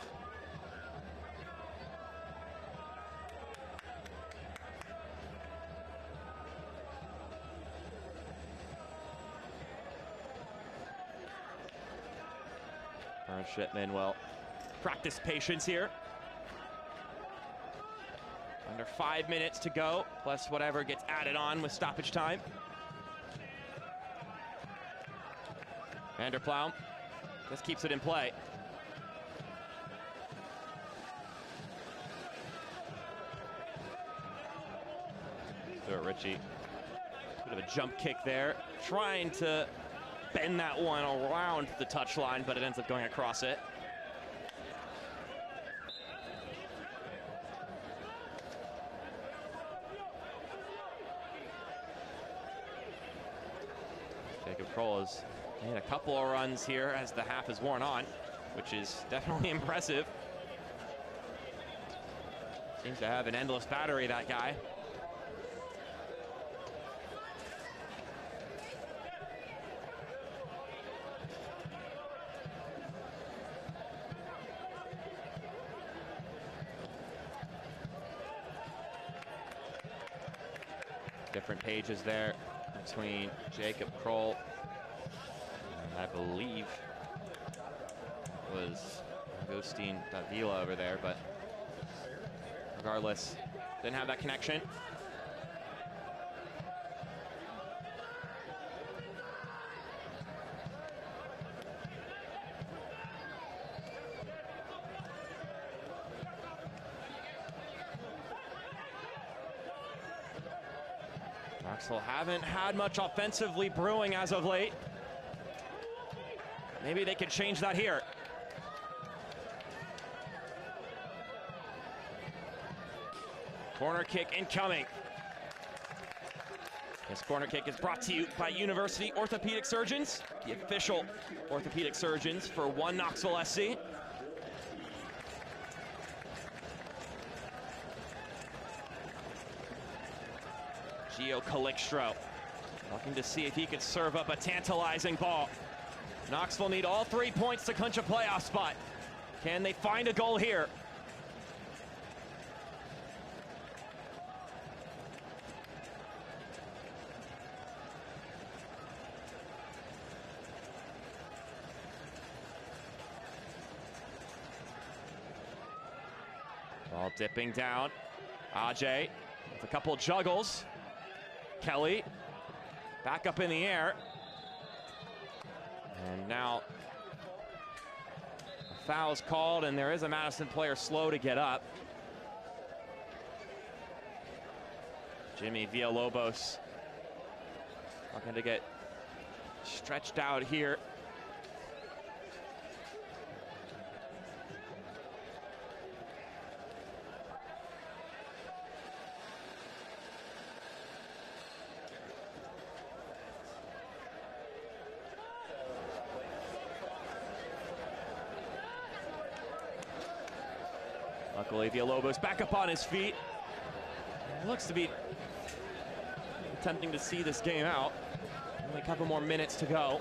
A: Shipman will practice patience here. Under 5 minutes to go, plus whatever gets added on with stoppage time. Vanderploum just keeps it in play. Stuart Ritchie, bit of a jump kick there, trying to bend that one around the touchline, but it ends up going across it. Jacob Kroll has made a couple of runs here as the half is worn on, which is definitely impressive. Seems to have an endless battery, that guy. Different pages there between Jacob Kroll and I believe was Agustin Davila over there, but regardless, didn't have that connection. Knoxville haven't had much offensively brewing as of late. Maybe they could change that here. Corner kick incoming. This corner kick is brought to you by University Orthopedic Surgeons, the official orthopedic surgeons for One Knoxville SC. Gio Calixtro looking to see if he could serve up a tantalizing ball. Knoxville need all 3 points to clinch a playoff spot. Can they find a goal here? Ball dipping down. Ajay with a couple juggles. Kelly back up in the air. And now a foul's called, and there is a Madison player slow to get up. Jimmy Villalobos looking to get stretched out here. Luckily, Villalobos back up on his feet. Looks to be attempting to see this game out. Only a couple more minutes to go.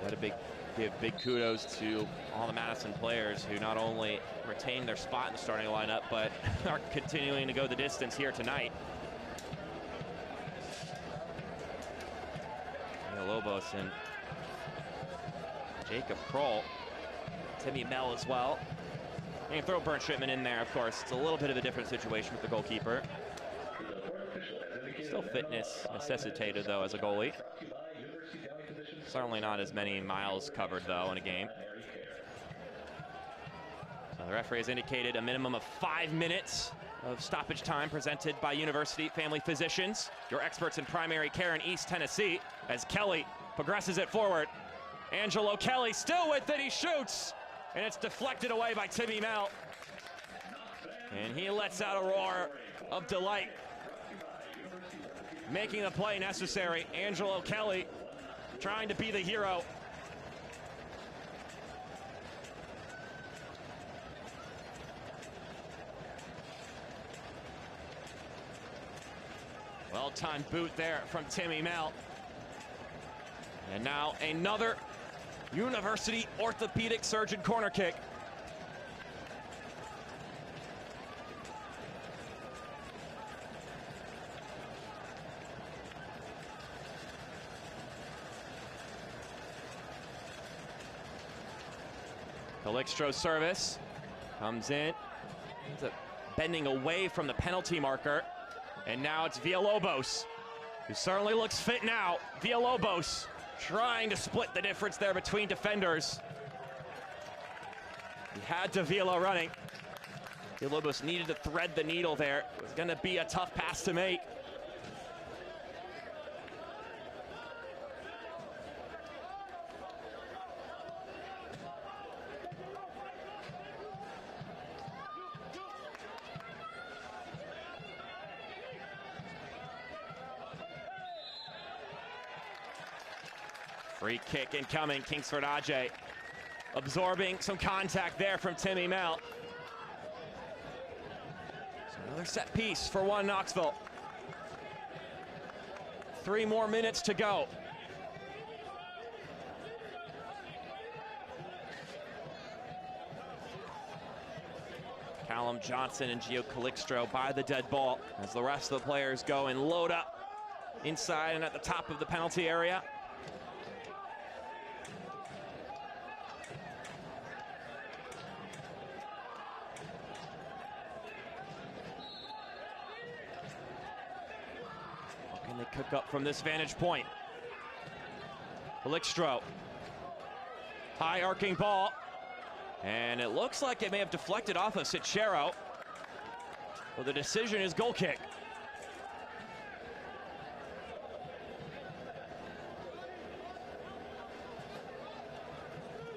A: Got to give big kudos to all the Madison players who not only retained their spot in the starting lineup, but are continuing to go the distance here tonight. Villalobos and Jacob Kroll, Timmy Mell as well. You can throw Bernd Schrittman in there, of course. It's a little bit of a different situation with the goalkeeper. Still fitness necessitated, though, as a goalie. Certainly not as many miles covered, though, in a game. So the referee has indicated a minimum of 5 minutes of stoppage time presented by University Family Physicians, your experts in primary care in East Tennessee, as Kelly progresses it forward. Angelo Kelly still with it, he shoots, and it's deflected away by Timmy Mell. And he lets out a roar of delight, making the play necessary. Angelo Kelly trying to be the hero. Well-timed boot there from Timmy Mell. And now another University Orthopedic Surgeon corner kick. Calixtro's service comes in, ends up bending away from the penalty marker, And now it's Villalobos, who certainly looks fit now. Villalobos trying to split the difference there between defenders. He had Davila running. Villalobos needed to thread the needle there. It was gonna be a tough pass to make. Free kick incoming, Kingsford Ajay absorbing some contact there from Timmy Mel. So another set piece for One Knoxville. 3 more minutes to go. Callum Johnson and Gio Calixto by the dead ball as the rest of the players go and load up inside and at the top of the penalty area. They cook up from this vantage point. Calixto. High arcing ball. And it looks like it may have deflected off of Sichero. Well, the decision is goal kick.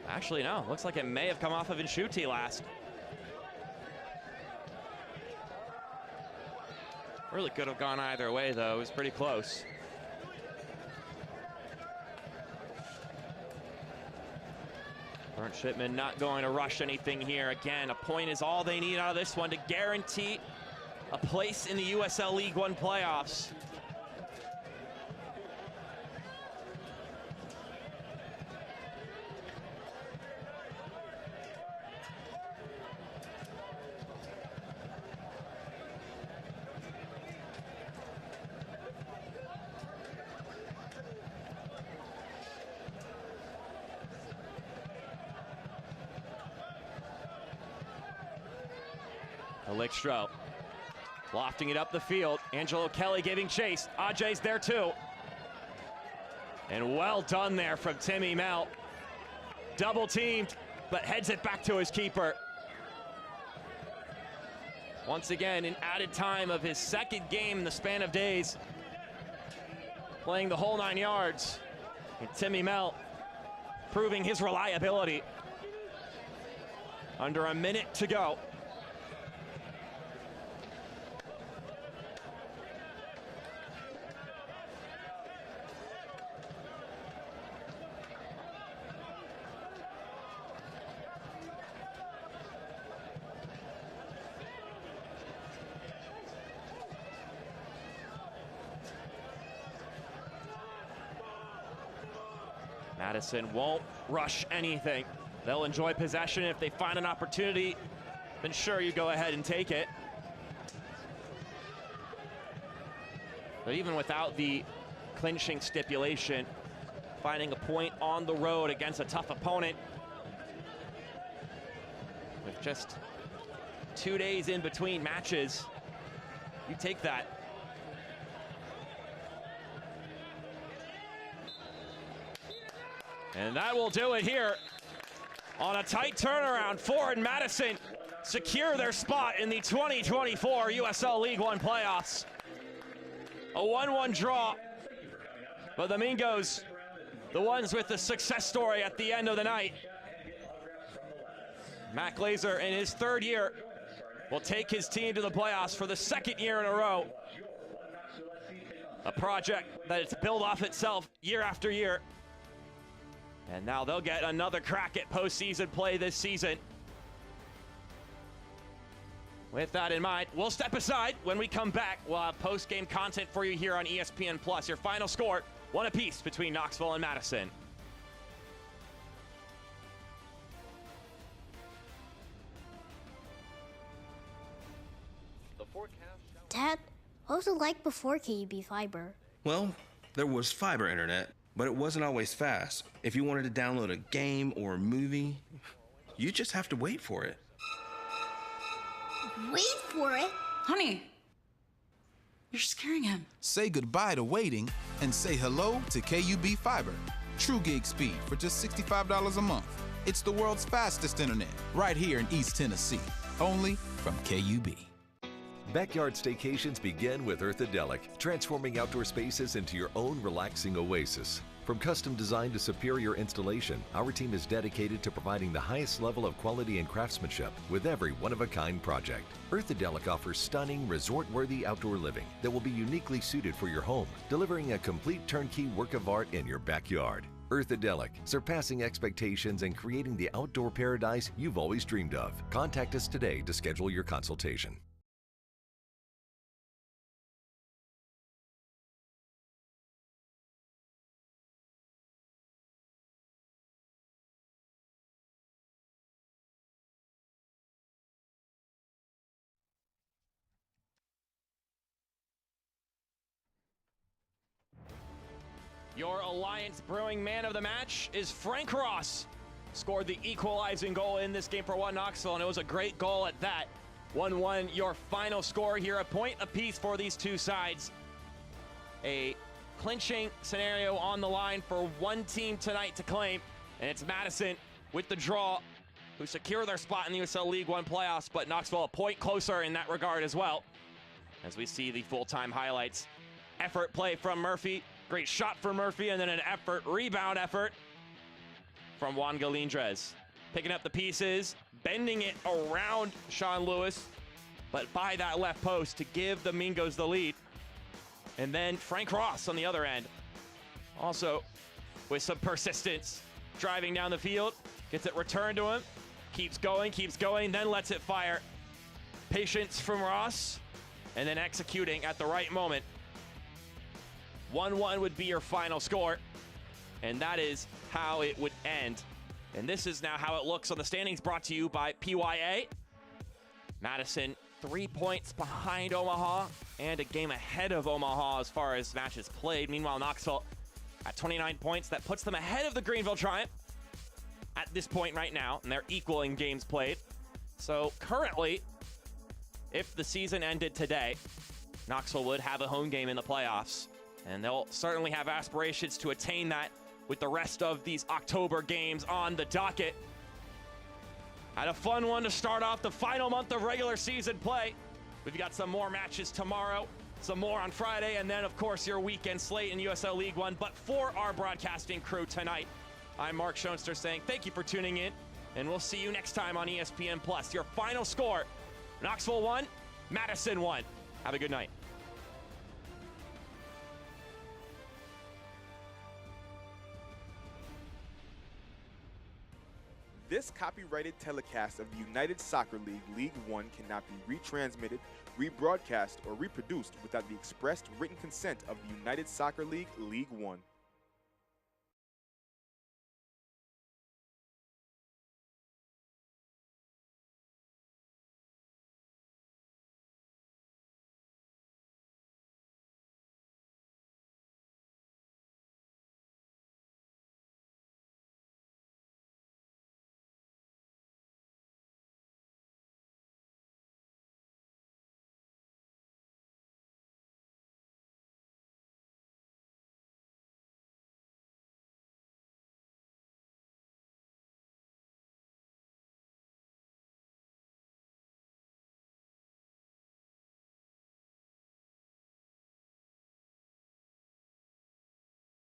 A: Actually, no. Looks like it may have come off of Nshuti last. Really could have gone either way, though. It was pretty close. Bernd Shipman not going to rush anything here. Again, a point is all they need out of this one to guarantee a place in the USL League One playoffs. Calixto lofting it up the field. Angelo Kelly giving chase. Ajay's there too. And well done there from Timmy Mel. Double teamed, but heads it back to his keeper. Once again, in added time of his second game in the span of days. Playing the whole 9 yards. And Timmy Mel proving his reliability. Under a minute to go. Madison won't rush anything. They'll enjoy possession. If they find an opportunity, then sure, you go ahead and take it. But even without the clinching stipulation, finding a point on the road against a tough opponent with just 2 days in between matches, you take that. And that will do it here. On a tight turnaround, Forward Madison secure their spot in the 2024 USL League One playoffs. A 1-1 draw. But the Mingos, the ones with the success story at the end of the night. Matt Glazer, in his 3rd year, will take his team to the playoffs for the 2nd year in a row. A project that it's built off itself year after year. And now they'll get another crack at postseason play this season. With that in mind, we'll step aside. When we come back, we'll have post-game content for you here on ESPN+. Your final score, 1 apiece between Knoxville and Madison.
C: Dad, what was it like before KUB Fiber?
N: Well, there was fiber internet, but it wasn't always fast. If you wanted to download a game or a movie, you just have to wait for it.
C: Wait for it?
H: Honey.
O: You're scaring him.
D: Say goodbye to waiting and say hello to KUB Fiber. True gig speed for just $65 a month. It's the world's fastest internet, right here in East Tennessee. Only from KUB.
I: Backyard staycations begin with Earthadelic, transforming outdoor spaces into your own relaxing oasis. From custom design to superior installation, our team is dedicated to providing the highest level of quality and craftsmanship with every one-of-a-kind project. Earthadelic offers stunning, resort-worthy outdoor living that will be uniquely suited for your home, delivering a complete turnkey work of art in your backyard. Earthadelic, surpassing expectations and creating the outdoor paradise you've always dreamed of. Contact us today to schedule your consultation.
A: Your Alliance Brewing man of the match is Frank Ross. Scored the equalizing goal in this game for One Knoxville, and it was a great goal at that. 1-1 your final score here, a point apiece for these two sides. A clinching scenario on the line for one team tonight to claim, and it's Madison with the draw, who secure their spot in the USL League One playoffs, but Knoxville a point closer in that regard as well. As we see the full-time highlights. Effort play from Murphy. Great shot for Murphy, and then an rebound effort from Juan Galindrez. Picking up the pieces, bending it around Sean Lewis, but by that left post to give the Mingos the lead. And then Frank Ross on the other end, also with some persistence, driving down the field, gets it returned to him, keeps going, then lets it fire. Patience from Ross, and then executing at the right moment. 1-1 would be your final score, and that is how it would end. And this is now how it looks on the standings, brought to you by PYA. Madison 3 points behind Omaha and a game ahead of Omaha as far as matches played. Meanwhile, Knoxville at 29 points. That puts them ahead of the Greenville Triumph at this point right now, and they're equaling games played. So currently, if the season ended today, Knoxville would have a home game in the playoffs. And they'll certainly have aspirations to attain that with the rest of these October games on the docket. Had a fun one to start off the final month of regular season play. We've got some more matches tomorrow, some more on Friday, and then, of course, your weekend slate in USL League One. But for our broadcasting crew tonight, I'm Mark Schoenster saying thank you for tuning in, and we'll see you next time on ESPN+. Your final score, Knoxville 1, Madison 1. Have a good night.
P: This copyrighted telecast of the United Soccer League League One cannot be retransmitted, rebroadcast, or reproduced without the expressed written consent of the United Soccer League League One.